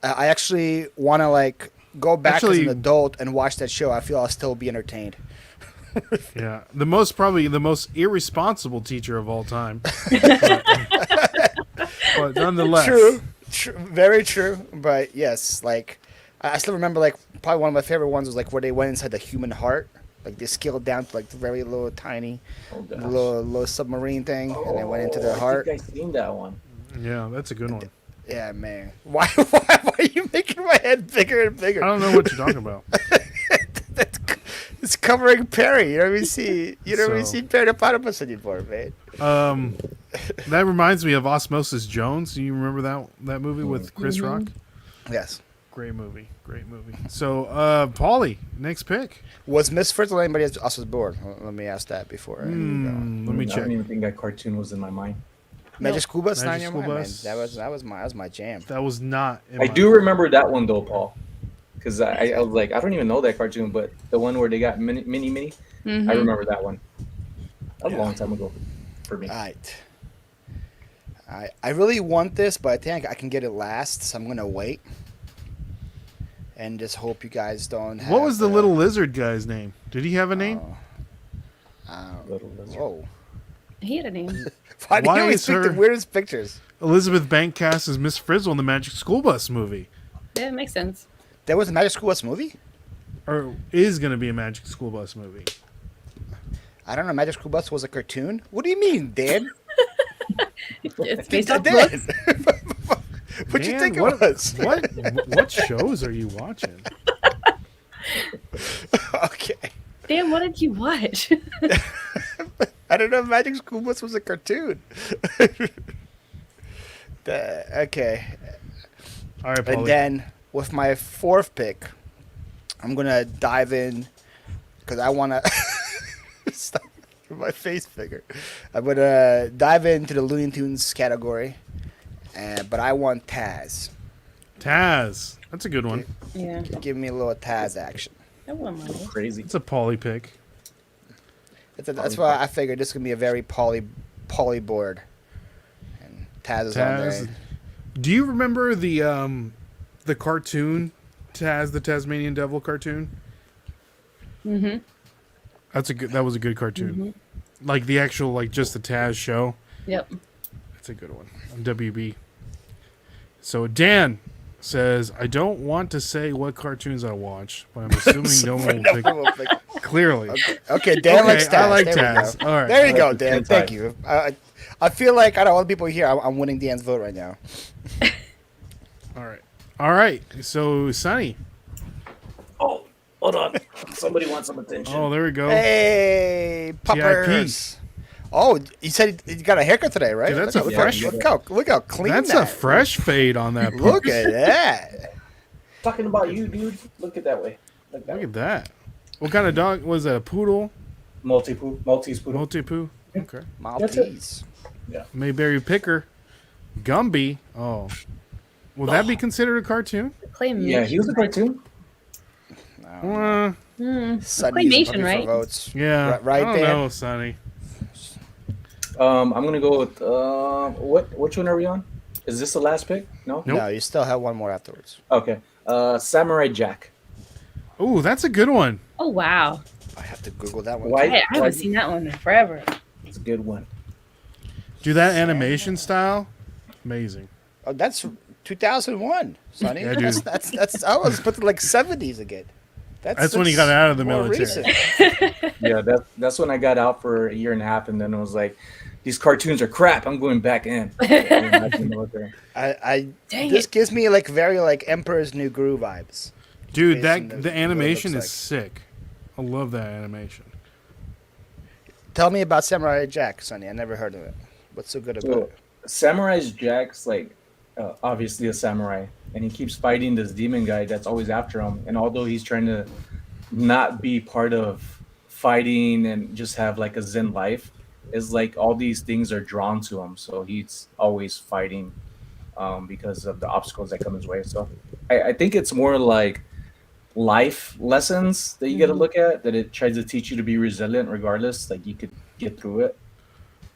I actually want to like go back as Actually- an adult and watch that show. I feel I'll still be entertained. Yeah. Probably the most irresponsible teacher of all time. but nonetheless. True, very true. But yes, like I still remember like probably one of my favorite ones was like where they went inside the human heart. Like they scaled down to like the very little tiny Oh, gosh. little submarine thing, and they went into their I heart. think I seen that one. Yeah, that's a good one. Yeah, man. Why are you making my head bigger and bigger? I don't know what you're talking about. It's covering Perry. You don't even see. You don't even So- see Perry the Platypus anymore, man. That reminds me of Osmosis Jones. Do you remember that movie with Chris Rock? Yes. Great movie. So, Paulie, next pick. Was Miss Frizzle anybody else's board? Let me ask that before. Let me I check. don't even think that cartoon was in my mind. Magic School Bus, not in Magic your School mind, man. Bus. That was my jam. That was not. In I my- do remember that one though, Paul, because I was like, I don't even know that cartoon, but the one where they got mini. Mhm. I remember that one. That was a long time ago for me. All right. I really want this, but I think I can get it last, so I'm gonna wait. And just hope you guys don't have. What was the little lizard guy's name? Did he have a name? Little Lizard. Whoa. He had a name. Why do Why you always is pick the her- weirdest pictures? Elizabeth Bankcast as Miss Frizzle in the Magic School Bus movie, Yeah, it makes sense. That was a Magic School Bus movie? or is going to be a Magic School Bus movie. I don't know. Magic School Bus was a cartoon? What do you mean, Dan? It's based I off did. books. What'd you Dan, think it what, was? what shows are you watching? Okay. Dan, what did you watch? I don't know. Magic School Bus was a cartoon. Okay. All right, And Paulie. then with my fourth pick, I'm gonna dive in because I wanna stop my face figure. I'm gonna dive into the Looney Tunes category, but I want Taz. Taz. That's a good one. Yeah, Give me a little Taz action. I won money. Crazy. It's a Paulie pick. That's why I figured this is gonna be a very poly board. And Taz is on Taz. there. Do you remember the cartoon Taz, the Tasmanian Devil cartoon? Mm-hmm. That was a good cartoon. Like the actual, like just the Taz show. Yep. That's a good one on WB. So Dan says, I don't want to say what cartoons I watch, but I'm assuming no one will pick. Clearly. Okay, Dan Okay, likes Taz. I like There we Taz. go. All right. There you go, That's Dan. good Thank time. you. I feel like out of all the people here, I'm winning Dan's vote right now. All right. So Sonny. Oh, hold on. Somebody wants some attention. Oh, there we go. Hey, puppers. Oh, you said you got a haircut today, right? Dude, that's look, a look fresh- look how clean That's that a fresh fade on that. Look puppy. at that. Talking about you, dude. Look at that way. Look that Look way. at that. What kind of dog was that? A poodle? Maltese poodle. Multi-poo? Okay. Maltese. Mayberry Picker. Gumby. Oh. Will that be considered a cartoon? Claymation. Yeah, he was a cartoon. Uh, Sonny's Claymation, puppy for right? votes. yeah. Right, I don't Dan? know, Sonny. I'm gonna go with which one are we on? Is this the last pick? No. Nope. No, you still have one more afterwards. Okay. Samurai Jack. Ooh, that's a good one. Oh wow! I have to Google that one. White. I haven't seen that one in forever. It's a good one. Do that animation style. Amazing. Oh, that's 2001, Sonny. Yeah, dude. That's I was put to like 70s again. That's when he got out of the more military. recent. Yeah, that's when I got out for a year and a half, and then it was like, these cartoons are crap. I'm going back in. I Dang this it. gives me like very like Emperor's New Groove vibes. Dude, Based on the what it animation is looks sick. I love that animation. Tell me about Samurai Jack, Sonny. I never heard of it. What's so good about So, it? Samurai Jack's like obviously a samurai, and he keeps fighting this demon guy that's always after him. And although he's trying to not be part of fighting and just have like a zen life, is like all these things are drawn to him. So he's always fighting because of the obstacles that come his way. So I think it's more like life lessons that you got to look at, that it tries to teach you to be resilient regardless. Like you could get through it.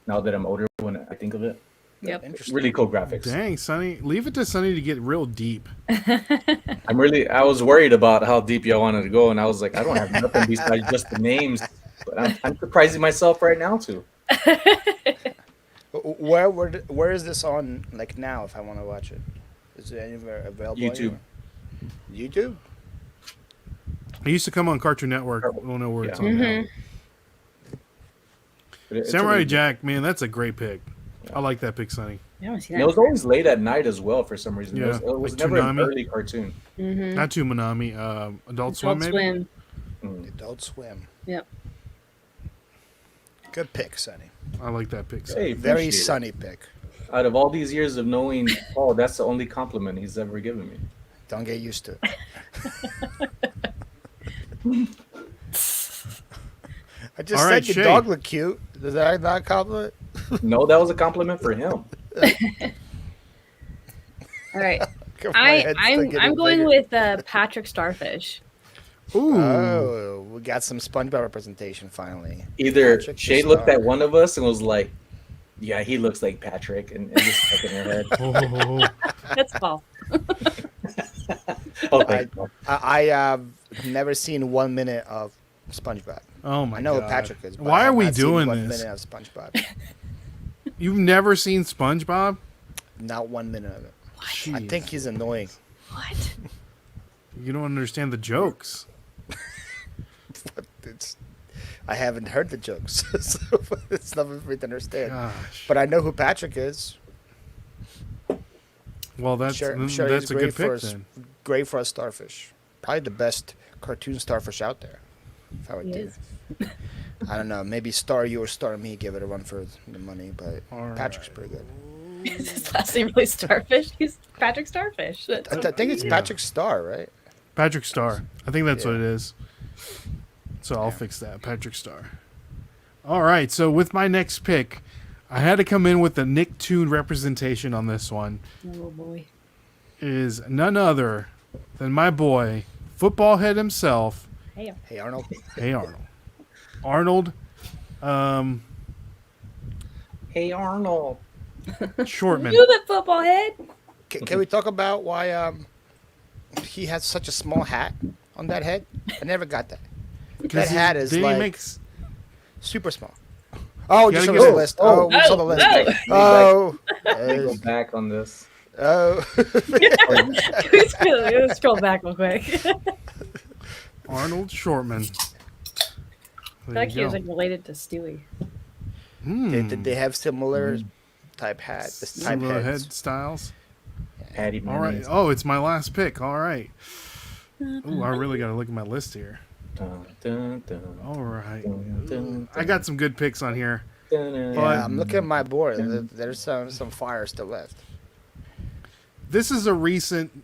Now that I'm older, when I think of it, Yep. Interesting. really cool graphics. Dang, Sonny. Leave it to Sonny to get real deep. I was worried about how deep y'all wanted to go, and I was like, I don't have nothing besides just the names. But I'm surprising myself right now too. Where is this on like now? If I want to watch it, is it anywhere available? YouTube. Anywhere? YouTube. It used to come on Cartoon Network. I don't know where it's Yeah. on now. But it's Samurai really- Jack, man, that's a great pick. I like that pick, Sonny. I haven't seen And that. it was always late at night as well for some reason. Yeah, It was like never an Toonami. early cartoon. Mm-hmm. Not too Manami. Adult Swim, maybe? Swim. Adult Swim. Yep. Good pick, Sonny. I like that pick. Sonny. Hey, Very appreciate it. sunny pick. Out of all these years of knowing Paul, that's the only compliment he's ever given me. Don't get used to it. I just All said right, your Shay. dog looked cute. Does that not compliment? No, that was a compliment for him. All right. My head's still I'm getting going bigger. with Patrick Starfish. Ooh. Oh, we got some SpongeBob representation finally. Either Patrick the Shay looked Star. at one of us and was like, "Yeah, he looks like Patrick," and just stuck in her head. Oh. That's false. Oh, thank you. I have never seen 1 minute of SpongeBob. Oh my I know God. what Patrick is. But Why I are have we not seen doing 1 this? minute of SpongeBob. You've never seen SpongeBob? Not 1 minute of it. I Jeez. think he's annoying. What? You don't understand the jokes. It's I haven't heard the jokes, so it's nothing for me to understand. Gosh. But I know who Patrick is. Well, that's I'm sure that's he's a great good for pick us. then. Great for a starfish. Probably the best cartoon starfish out there. If I would He do. is. I don't know. Maybe star you or star me. Give it a run for the money, but All Patrick's right. pretty good. Is his last name really Starfish? He's Patrick Starfish. I think it's Patrick Star, right? Patrick Star. I think that's Yeah. what it is. So I'll fix that. Patrick Star. All right. So with my next pick, I had to come in with the Nicktoon representation on this one. Oh boy. Is none other than my boy, football head himself. Hey. Hey Arnold. Hey Arnold. Arnold. Hey Arnold. Shortman. You the football head. Can we talk about why he has such a small hat on that head? I never got that. That hat is Then he like makes super small. Oh, You just gotta show us get- the list. oh, Oh, we saw the list. no. Oh, Let me go back on this. oh. Let's scroll back real quick. Arnold Shortman. I There feel like you he was go. like related to Stewie. Did they have similar type hats? Type Similar heads? head styles. Patty All right. mayonnaise. Oh, it's my last pick. All right. Ooh, I really got to look at my list here. Dun, dun, dun, All right. dun, dun, I got some good picks on here. dun, dun, But- Yeah, I'm looking at my board. There's some fire still left. This is a recent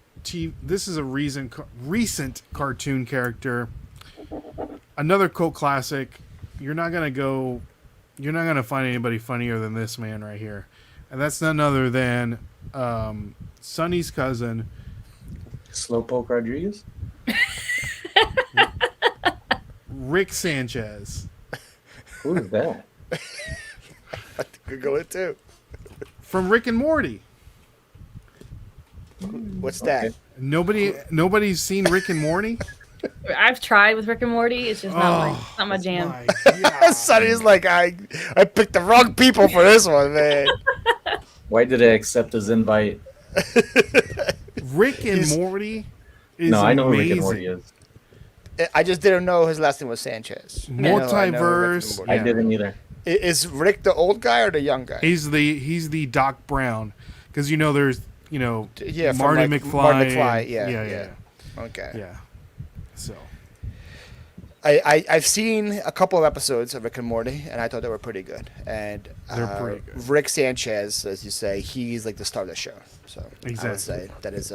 recent cartoon character. Another cult classic. You're not going to find anybody funnier than this man right here. And that's none other than Sonny's cousin, Slowpoke Rodriguez. Rick Sanchez. Who is that? Could go with too. From Rick and Morty. What's that? Okay. Nobody's seen Rick and Morty? I've tried with Rick and Morty. It's just not my jam. Sonny's like, I picked the wrong people for this one, man. Why did I accept his invite? Rick and He's- Morty is No, I know who amazing. Rick and Morty is. I just didn't know his last name was Sanchez. I know Rick and Multiverse. Morty. I Yeah. didn't either. Is Rick the old guy or the young guy? He's the Doc Brown, because there's Yeah, from, Marty like, McFly. Marty McFly, and- yeah, yeah, yeah. Okay. yeah. So I've seen a couple of episodes of Rick and Morty, and I thought they were pretty good. And They're pretty good. Rick Sanchez, as you say, he's like the star of the show. So I would Exactly. say that is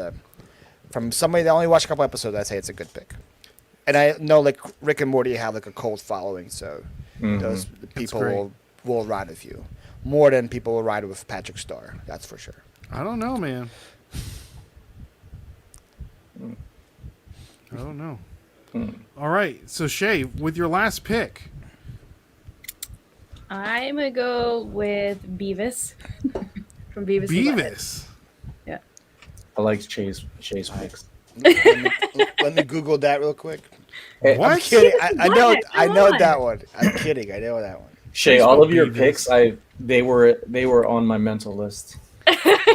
from somebody that only watched a couple episodes. I say it's a good pick. And I know like Rick and Morty have like a cult following, so those people great. will ride with you more than people will ride with Patrick Star. That's for sure. I don't know, man. I don't know. All right, so Shay, with your last pick, I'm gonna go with Beavis from Beavis. and Butthead. Beavis. Yeah. I like Chase picks. Let me Google that real quick. Hey, What? I'm kidding. I know What? I Come know on. that one. I'm kidding. I know that one. Shay, Please all go of your Beavis. picks, they were on my mental list.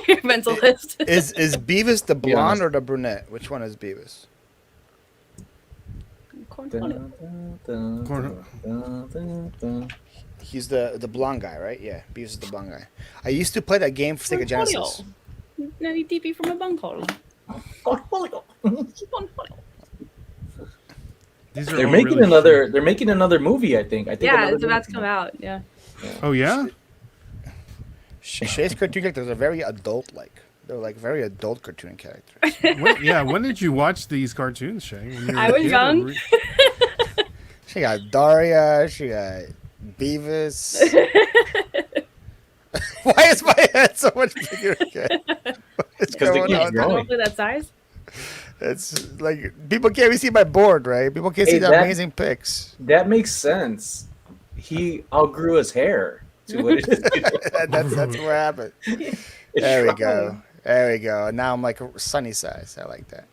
Your mental list. Is Beavis the Be blonde honest. or the brunette? Which one is Beavis? Cornholio. He's the blonde guy, right? Yeah, Beavis is the blonde guy. I used to play that game for Sega Genesis. Now you TP from a bunghole. These are They're all making really another. cute. They're making another movie. I think. Yeah, another it's about to movie. come out. Yeah. Oh yeah. Shay's cartoon characters are very adult-like. They're like very adult cartoon characters. When did you watch these cartoons, Shay? When you were I a was kid or young. She got Daria. She got Beavis. Why is my head so much bigger again? What's Because they going keep on? growing. Hopefully that size. It's like people can't even see my board, right? People can't see Hey, the that- amazing pics. That makes sense. He outgrew his hair to what it is. That's what happened. It's There we shocking. go. There we go. Now I'm like sunny size. I like that.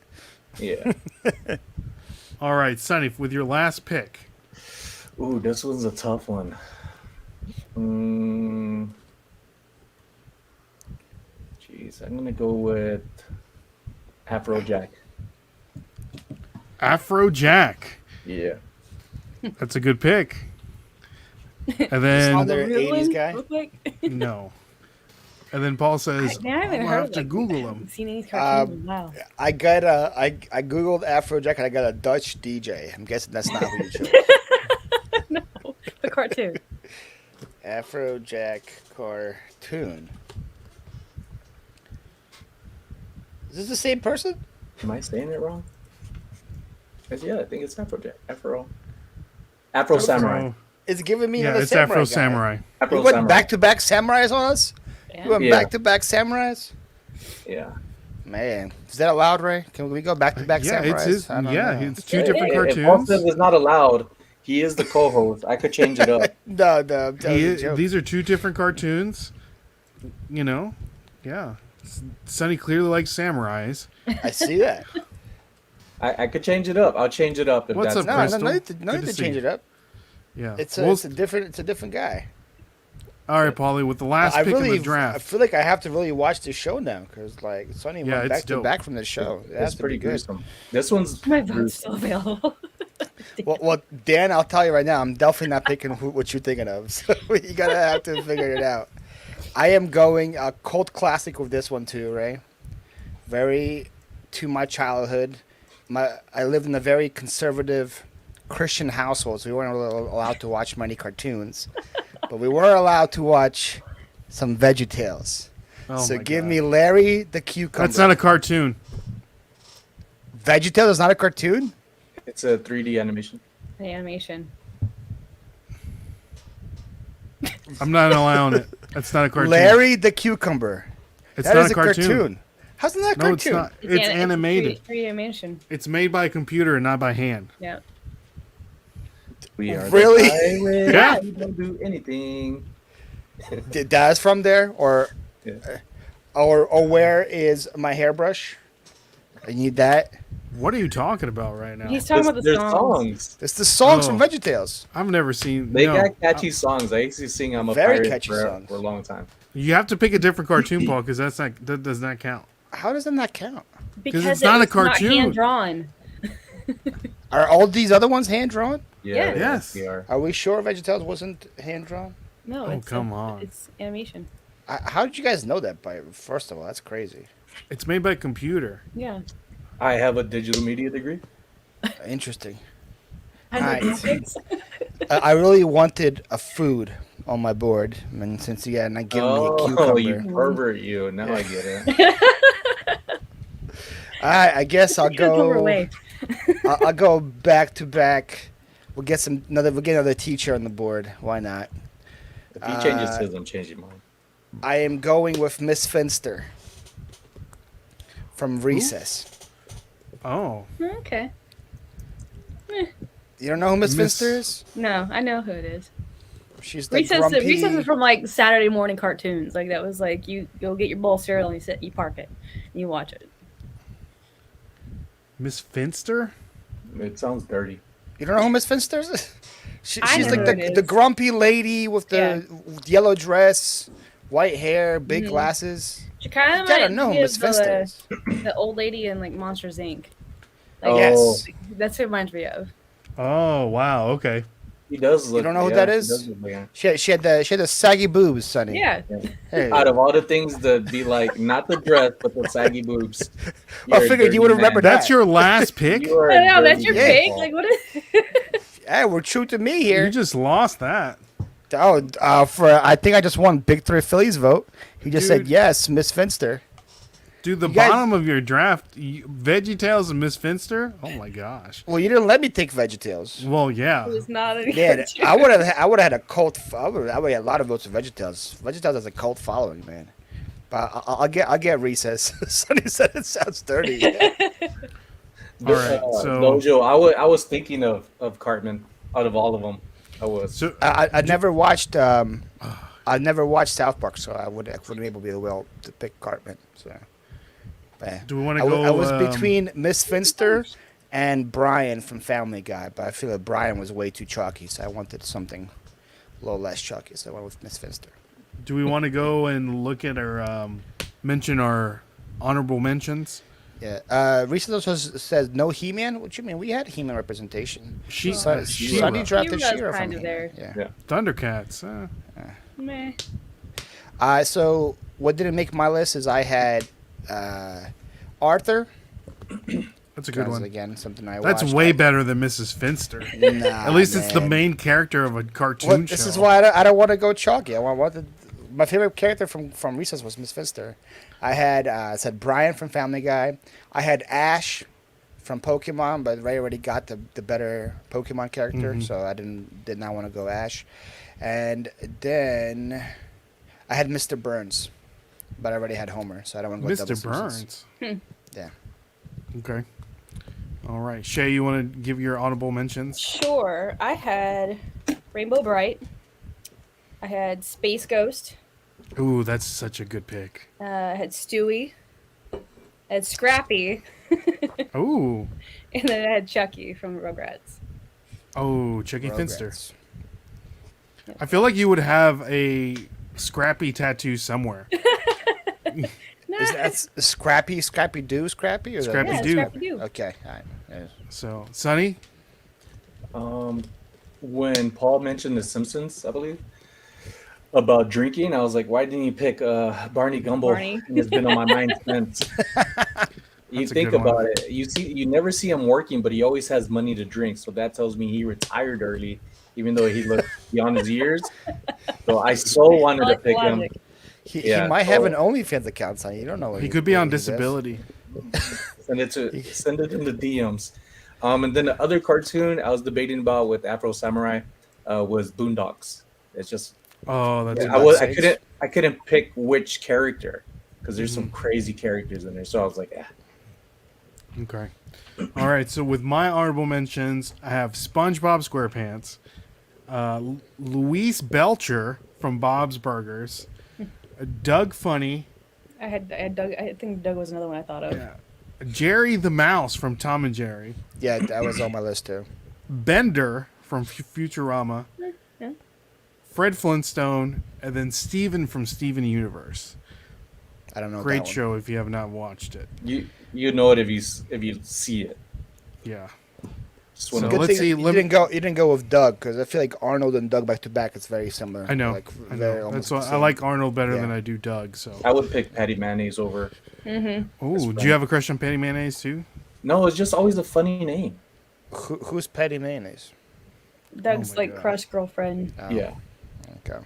Yeah. All right, Sonny, with your last pick. Ooh, this one's a tough one. Jeez, I'm gonna go with Afrojack. Afrojack. Yeah. That's a good pick. And then Another 80s guy? Look like? no. And then Paul says, Man, I haven't "I'm gonna heard have of to like, Google I him." haven't seen any cartoons in a while. I got I googled Afrojack and I got a Dutch DJ. I'm guessing that's not who you chose. No, the cartoon. Afrojack cartoon. Is this the same person? Am I saying it wrong? Yeah, I think it's Afro Samurai. It's giving me Yeah, another it's samurai Afro guy. Samurai. Afro You went Samurai. back-to-back samurais on us? Yeah. You went Yeah. back-to-back samurais? Yeah. Man, is that allowed, Ray? Can we go back-to-back Yeah, samurais? it's his. I don't Yeah, know. it's two different If Paul cartoons. says it's not allowed, he is the co-host. I could change it up. No, I'm telling you a joke. These are two different cartoons. You know, yeah. Sonny clearly likes samurais. I see that. I could change it up. I'll change it up if What's that's up, No, Crystal? no need Good to to see change you. it up. Yeah. It's Well, a different guy. all right, Paulie. With the last I pick really, in the draft. I feel like I have to really watch this show now because like Sonny Yeah, went it's back to dope. back from this show. It has It's to pretty be good. gruesome. This one's My vote's gruesome. still available. Well, Dan, I'll tell you right now, I'm definitely not picking what you're thinking of. So you gotta have to figure it out. I am going a cult classic with this one too, Ray. Very to my childhood. I lived in a very conservative Christian household, so we weren't allowed to watch many cartoons, but we were allowed to watch some VeggieTales. Oh So my give God. me Larry the Cucumber. That's not a cartoon. VeggieTales is not a cartoon. It's a 3D animation. The animation. I'm not allowing it. That's not a cartoon. Larry the Cucumber. it's That not is a cartoon. How's that a No, it's cartoon? not. It's animated. 3D animation. It's made by a computer and not by hand. Yeah. We are Really? the pirates. Yeah. We don't do anything. That's from there, or Yeah. or where is my hairbrush? I need that. What are you talking about right now? He's talking about the There's songs. songs. It's the songs from Oh. VeggieTales. I've never seen. They no. got catchy songs. I used to sing "I'm a Very Pirate" catchy for songs. a long time. You have to pick a different cartoon, Paul, because that does not count. How does that not count? Because it's not a it's cartoon. Not hand drawn. Are all these other ones hand drawn? Yeah. Yes. they are. Are we sure VeggieTales wasn't hand drawn? No. Oh, it's come on. It's animation. How did you guys know that? By first of all, that's crazy. It's made by a computer. Yeah. I have a digital media degree. Interesting. I know Alright. graphics. I really wanted a food on my board, and since you had not given me a Oh, cucumber, you pervert! You now I get it. all right, I guess I'll Cucumber go. way. I'll go back to back. We'll get another teacher on the board. Why not? If he changes his, I'm changing mine. I am going with Miss Finster from Recess. Oh, Okay. You don't know who Miss Miss- Finster is? No, I know who it is. She's the Recess, grumpy. Recess is from like Saturday morning cartoons. Like that was like you go get your bowl of cereal and you park it, and you watch it. Miss Finster? It sounds dirty. You don't know who Miss Finster is? I She's know like who it the is. grumpy lady with the yellow dress, white hair, big Mhm. glasses. She kind You of gotta know who Miss Finster is. the old lady in like Monsters Inc. Like, Oh, Yes. that's who it reminds me of. Oh, wow. Okay. he does look. don't know who yeah, that he is? does look like him. She had the saggy boobs, Sonny. Yeah. Hey. Out of all the things to be like, not the dress, but the saggy boobs. I you're a figured you would dirty remember man. That's your last pick? You are I a know that's dirty your Yeah. pick. man. Like what is? Hey, we're true to me You here. just lost that. I think I just won Big Three Phillies vote. He just said Dude. yes, Miss Finster. Dude, the You guys- bottom of your draft, VeggieTales and Miss Finster? Oh, my gosh. Well, you didn't let me take VeggieTales. Well, yeah. It was not any Yeah, cartoon. I would have had a cult. I would have had a lot of votes for VeggieTales. VeggieTales has a cult following, man. But I'll get Recess. Sonny said it sounds dirty. All right, so- Dojo. I was thinking of Cartman out of all of them. I was. So, I never watched. I never watched South Park, so I wouldn't be able to pick Cartman. So, but do we want to I go? was between Miss Finster and Brian from Family Guy, but I feel like Brian was way too chalky, so I wanted something a little less chalky. So I went with Miss Finster. Do we want to go and look at our mention our honorable mentions? Yeah. Reseller says no He-Man. What you mean? We had He-Man representation. She-Ra. Sonny drafted She-Ra's She-Ra from kind of He-Man. there. Yeah. Yeah. Thundercats. Meh. So what didn't make my list is I had Arthur. That's a good one. Again, something I That's watched. way better than Mrs. Finster. Nah, At least it's the man. main character of a cartoon Well, show. this is why I don't want to go chalky. My favorite character from Recess was Miss Finster. I had said Brian from Family Guy. I had Ash from Pokemon, but Ray already got the better Pokemon character, so I did not want to go Ash. And then I had Mr. Burns, but I already had Homer, so I don't want to go Mr. double Simpsons. Burns. Yeah. Okay. All right. Shay, you want to give your honorable mentions? Sure. I had Rainbow Bright. I had Space Ghost. Ooh, that's such a good pick. I had Stewie. I had Scrappy. Ooh. And then I had Chucky from Rugrats. Oh, Chucky Rugrats. Finster. I feel like you would have a Scrappy tattoo somewhere. Is that Scrappy Doo Scrappy? Or is that- Scrappy Yeah, Doo. Scrappy Doo. Okay. All right. Yeah. So, Sonny? When Paul mentioned The Simpsons, I believe, about drinking, I was like, why didn't you pick Barney Gumble? Barney. And it's been on my mind since. You That's a think good one. about it. You never see him working, but he always has money to drink. So that tells me he retired early, even though he looked beyond his years. So I so wanted to like pick him. logic. He Yeah, might have so- an OnlyFans account, son. You don't know. What He could be what on he does. disability. Send it in the DMs. And then the other cartoon I was debating about with Afro Samurai was Boondocks. It's just Oh, that's I couldn't pick which character because there's some crazy characters in there. So I was like, okay. All right. So with my honorable mentions, I have SpongeBob SquarePants, Luis Belcher from Bob's Burgers, Doug Funny, I had Doug. I think Doug was another one I thought of. Jerry the Mouse from Tom and Jerry, Yeah, that was on my list too. Bender from Futurama, Yeah. Fred Flintstone, and then Steven from Steven Universe. I don't know. Great that one. show if you have not watched it. you know it if you see it. Yeah. Just So wanna- Good let's thing see, you didn't go with Doug because I feel like Arnold and Doug back to back is very similar. I know. Like I very know. almost That's why the I same. like Arnold better Yeah. than I do Doug. So. I would pick Patty Mayonnaise over. Oh, do you have a crush on Patty Mayonnaise too? No, it's just always a funny name. Who's Patty Mayonnaise? Doug's my like gosh. crush girlfriend. Oh, Yeah. Okay.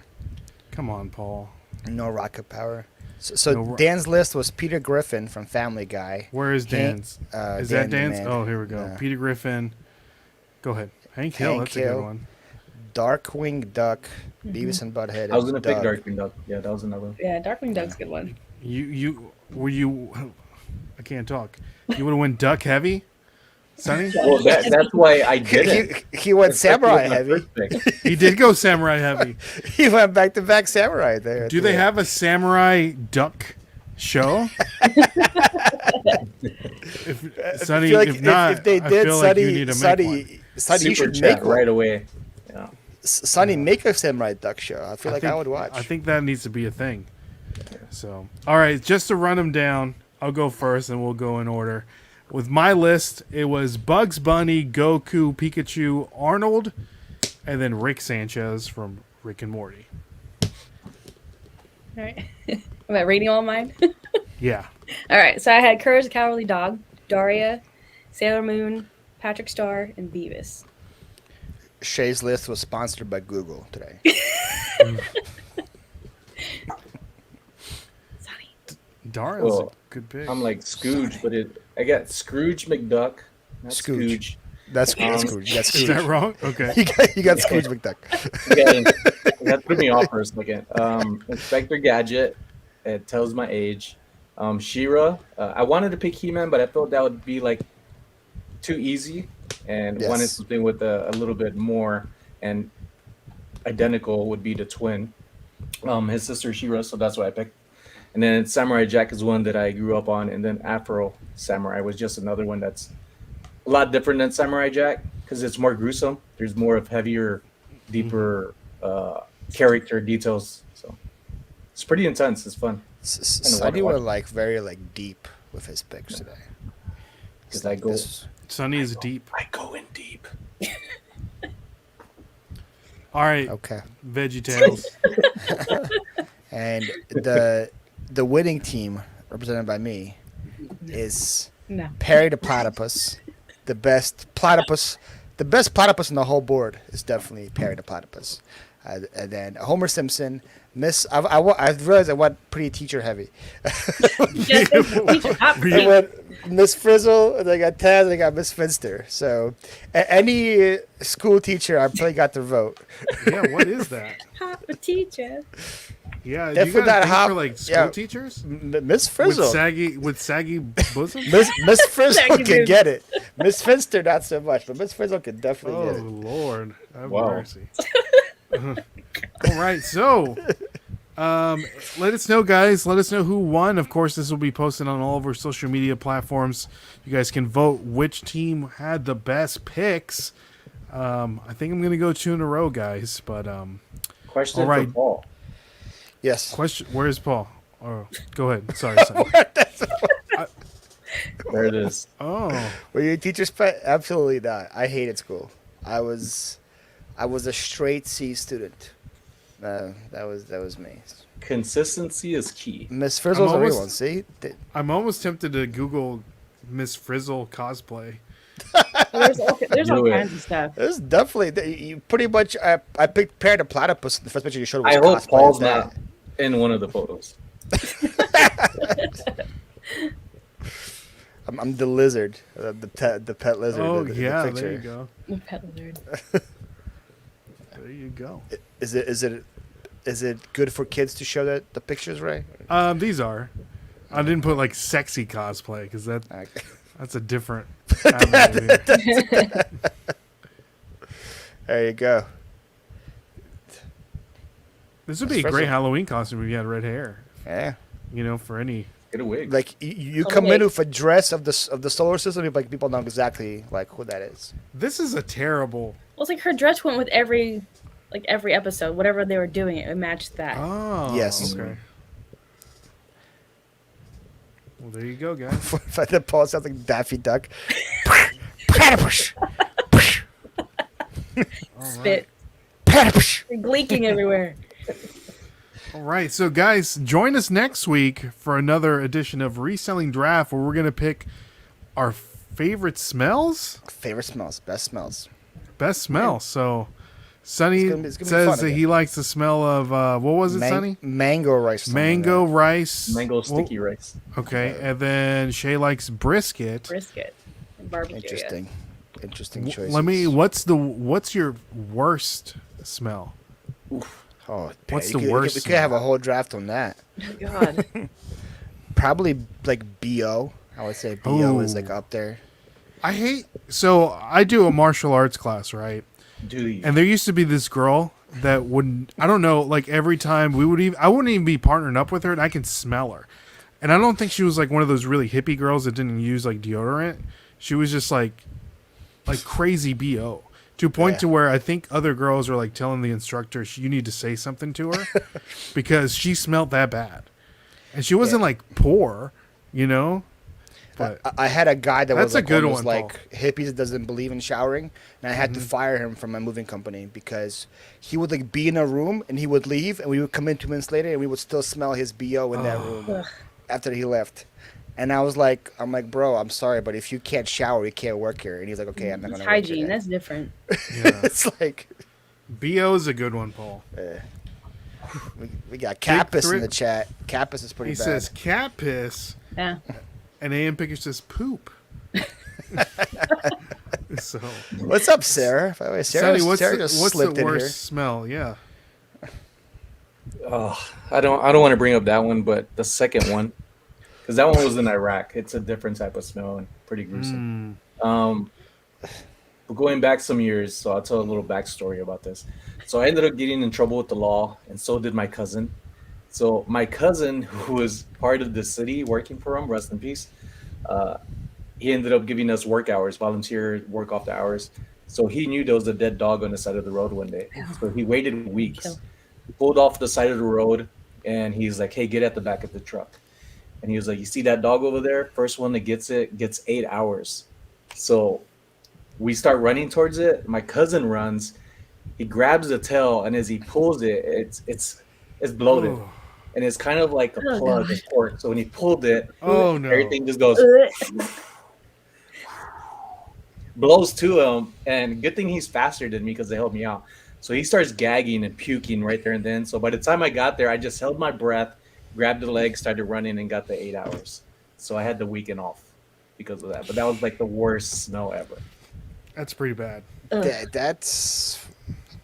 Come on, Paul. No rocket power. So No Dan's list was Peter Griffin from Family Guy. Where is Hank- Dan's? Dan Is that the Dan's? Man. Oh, here we go. Yeah. Peter Griffin. Go ahead. Hank Hill. Hank That's a Hill. good one. Darkwing Duck, Beavis and Butthead. I was gonna and pick Doug. Darkwing Duck. Yeah, that was another one. Yeah, Darkwing Duck's a good one. You I can't talk. You would have went Duck Heavy, Sonny. Well, that's why I did it. He went That's actually Samurai my Heavy. first pick. He did go Samurai Heavy. He went back to back Samurai there. Do they have a Samurai Duck show? If Sonny, I feel like if not, if they I did, feel like you need to make one. Sonny, you Super should chat make one. right away. Yeah. Sonny, make a Samurai Duck show. I feel like I would watch. I think that needs to be a thing. So, all right, just to run them down, I'll go first, and we'll go in order. With my list, it was Bugs Bunny, Goku, Pikachu, Arnold, and then Rick Sanchez from Rick and Morty. All right. Am I reading all mine? Yeah. All right. So I had Courage the Cowardly Dog, Daria, Sailor Moon, Patrick Star, and Beavis. Shay's list was sponsored by Google today. Sonny. Daria's Well, a good pick. I'm like Scrooge, but I got Scrooge McDuck. Not Scrooge. Scrooge. That's Scrooge. You got Is Scrooge. that wrong? Okay. You got Scrooge McDuck. That threw me off for a second. Inspector Gadget. It tells my age. She-Ra. I wanted to pick He-Man, but I thought that would be like too easy, and Yes. wanted something with a little bit more and identical would be the twin. His sister She-Ra, so that's what I picked. And then Samurai Jack is one that I grew up on, and then Afro Samurai was just another one that's a lot different than Samurai Jack because it's more gruesome. There's more of heavier, deeper character details. So it's pretty intense. It's fun. Sonny were like very like deep with his picks today. because I go Sunny is deep. I go in deep. All right, Okay. Veggie Tales. And the winning team, represented by me, is No. Perry the Platypus. The best platypus in the whole board is definitely Perry the Platypus. And then Homer Simpson, I realized I went pretty teacher heavy. I went Miss Frizzle, and I got Taz, and I got Miss Finster. So any school teacher, I probably got their vote. Yeah, what is that? Hop a teacher. Yeah, If you we got got a thing hop- for like school yeah. teachers Miss Frizzle. with saggy bosoms. Miss Frizzle Saggy can boobs. get it. Miss Finster not so much, but Miss Frizzle can definitely Oh get it. Lord, have Wow. mercy. All right, so let us know, guys. Let us know who won. Of course, this will be posted on all of our social media platforms. You guys can vote which team had the best picks. I think I'm gonna go 2 in a row, guys. But Question All right. for Paul. Yes. question: where's Paul? Oh, go ahead. Sorry. There it is. Oh, Were you a teacher's pet? Absolutely not. I hated school. I was a straight C student. That was me. Consistency is key. Miss Frizzle's I'm a real almost- one. See, I'm almost tempted to Google Miss Frizzle cosplay. There's all Do it. kinds of stuff. it was definitely you pretty much. I picked Perry the Platypus. The first picture you showed was I hope cosplay Paul's of that. not in one of the photos. I'm the lizard, the pet lizard. Oh in the yeah, picture. there you go. The pet lizard. There you go. Is it good for kids to show the pictures, Ray? These are. I didn't put like sexy cosplay because Okay. that's a different. avenue. There you go. This would be Miss a great Frizzle. Halloween costume if you had red hair. Yeah. You know, for any. Get a wig. Like you Oh, come in wait. with a dress of the solar system, like people know exactly like who that is. This is a terrible. Well, it's like her dress went with every episode. Whatever they were doing, it matched that. Oh. Yes. Okay. Well, there you go, guys. The Paul sounds like Daffy Duck. Platypus. All right. Spit Platypus. gleeking everywhere. All right, so guys, join us next week for another edition of Reselling Draft, where we're gonna pick our favorite smells, Favorite smells, best smells. best smells. So, Sonny It's gonna be says fun that again. he likes the smell of what was it, Sonny? Mango rice. or something like Mango that. rice. Mango sticky rice. Okay, and then Shay likes brisket. Brisket. And barbecue. Interesting. Interesting choice. What's your worst smell? Oh, What's you the could- worst We could have a smell? whole draft on that. Oh, God. Probably like BO. I would say BO is Ooh. like up there. So I do a martial arts class, right? Dude, And there used to be this girl that wouldn't, I don't know, like every time I wouldn't even be partnering up with her and I can smell her. And I don't think she was like one of those really hippie girls that didn't use like deodorant. She was just like crazy BO to a point Yeah. to where I think other girls are like telling the instructor, you need to say something to her because she smelled that bad. And she wasn't Yeah. like poor, you know, but I had a guy that That's was a like good almost one, like hippies that doesn't believe in showering, and I had Mm-hmm. to fire him from my moving company because he would like be in a room and he would leave, and we would come in 2 minutes later and we would still smell his BO in that room Ugh. after he left. And I'm like, bro, I'm sorry, but if you can't shower, you can't work here. And he's like, okay, I'm not It's gonna work hygiene. here. That's different. yeah. It's like BO is a good one, Paul. we got Kappas in threat. the chat. Kappas is pretty He bad. says cat piss. Yeah. And AM Picker says poop. So, What's up, Sarah? By the way, Sarah, Sonny, what's Sarah the, just what's slipped the in worst here. smell? Yeah. oh, I don't want to bring up that one, but the second one, because that one was in Iraq. It's a different type of smell and pretty gruesome. But going back some years, so I'll tell a little backstory about this. So I ended up getting in trouble with the law, and so did my cousin. So my cousin, who was part of the city working for him, rest in peace, he ended up giving us work hours, volunteer work off the hours. So he knew there was a dead dog on the side of the road one day. So he waited weeks, pulled off the side of the road, and he's like, hey, get at the back of the truck. And he was like, "You see that dog over there? First one that gets it gets 8 hours." So we start running towards it. My cousin runs. He grabs the tail, and as he pulls it, it's bloated, Oh, and it's kind of like a Oh, plug gosh. of pork. So when he pulled it, oh no. everything just goes Ugh. blows to him. And good thing he's faster than me because they helped me out. So he starts gagging and puking right there and then. So by the time I got there, I just held my breath, grabbed the leg, started running, and got the 8 hours. So I had the weekend off because of that. But that was like the worst smell ever. That's pretty bad. Ugh. That's.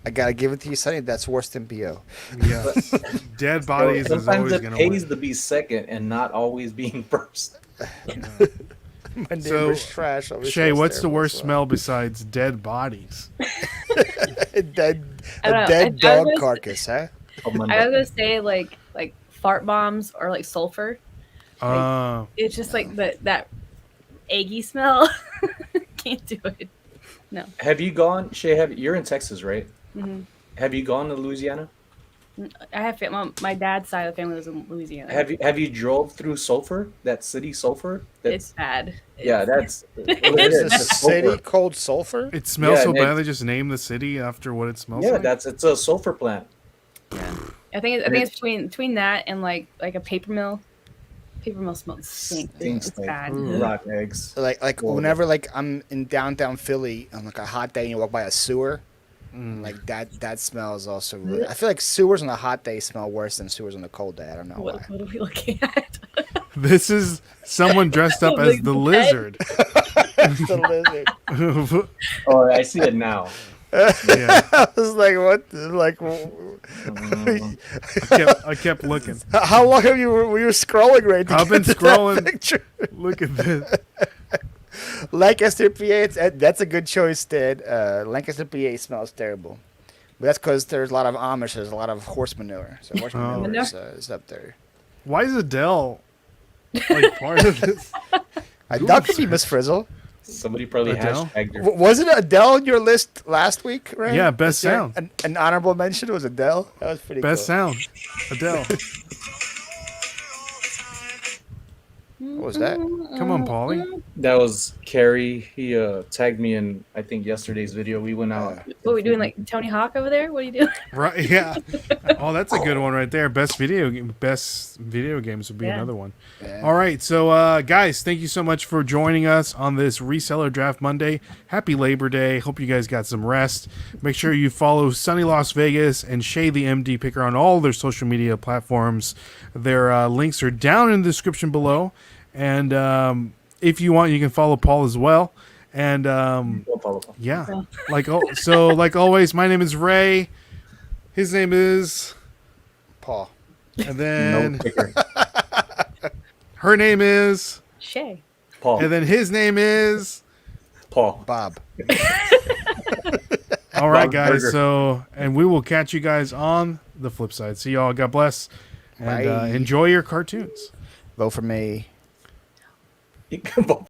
I gotta give it to you, Sonny. That's worse than BO. Yeah. Dead bodies So is sometimes always it gonna pays win. to be second and not always being first. My So, neighbor's trash. Obviously, Shay, that's what's the terrible worst as smell besides dead bodies? a dead I don't know. dead I dog was- carcass, huh? I was gonna say like fart bombs or like sulfur. Uh, It's just like that eggy smell. Can't do it. No. Have you gone, Shay? You're in Texas, right? Hmm. Have you gone to Louisiana? I have my dad's side of the family was in Louisiana. Have you drove through Sulphur? That city, Sulphur? It's bad. Yeah, It's- that's There's a it's city sulfur. called Sulphur. it smells Yeah, so and bad they just name the city after what it smells Yeah, like. it's a sulfur plant. I think it's between that and like a paper mill. Paper mill smells stink. Stinks It's like bad. rotten eggs. Like Horrible. whenever like I'm in downtown Philly on like a hot day and you walk by a sewer, Mm. like that smells also. Really, I feel like sewers on a hot day smell worse than sewers on a cold day. I don't know why. What are we looking at? This is someone dressed up as Like the the lizard. It's the lizard. Oh, I see it now. Yeah, I was like, what? Like, I kept looking. how long have you were you scrolling right? to I've been get to that scrolling. picture? Look at this. Lancaster, PA. That's a good choice, Ted. Lancaster, PA smells terrible, but that's because there's a lot of Amish. There's a lot of horse manure, so horse Oh. manure is up there. Why is Adele like part of this? That could be Miss Frizzle. Somebody probably Adele? hashtagged her. Wasn't Adele on your list last week, right? Yeah, best Was there sound. An honorable mention was Adele. That was pretty Best cool. sound, Adele. What was that? Come on, Paulie. That was Carrie. He tagged me in, I think, yesterday's video. We went out. What are we doing? Like Tony Hawk over there? What are you doing? Right? Yeah. Oh, that's a good one right there. Best video games would be Yeah. another one. Yeah. All right, so guys, thank you so much for joining us on this Reseller Draft Monday. Happy Labor Day. Hope you guys got some rest. Make sure you follow Sunny Las Vegas and Shay the MD Picker on all their social media platforms. Their links are down in the description below. And if you want, you can follow Paul as well. And Don't follow him. yeah, like always, my name is Ray. His name is, Paul. and No then kicker. her name is, Shay. Paul. and then his name is. Paul. Bob. All right, Bob guys. Burger. So, and we will catch you guys on the flip side. See y'all. God bless, and Bye. enjoy your cartoons. Vote for me. He can vote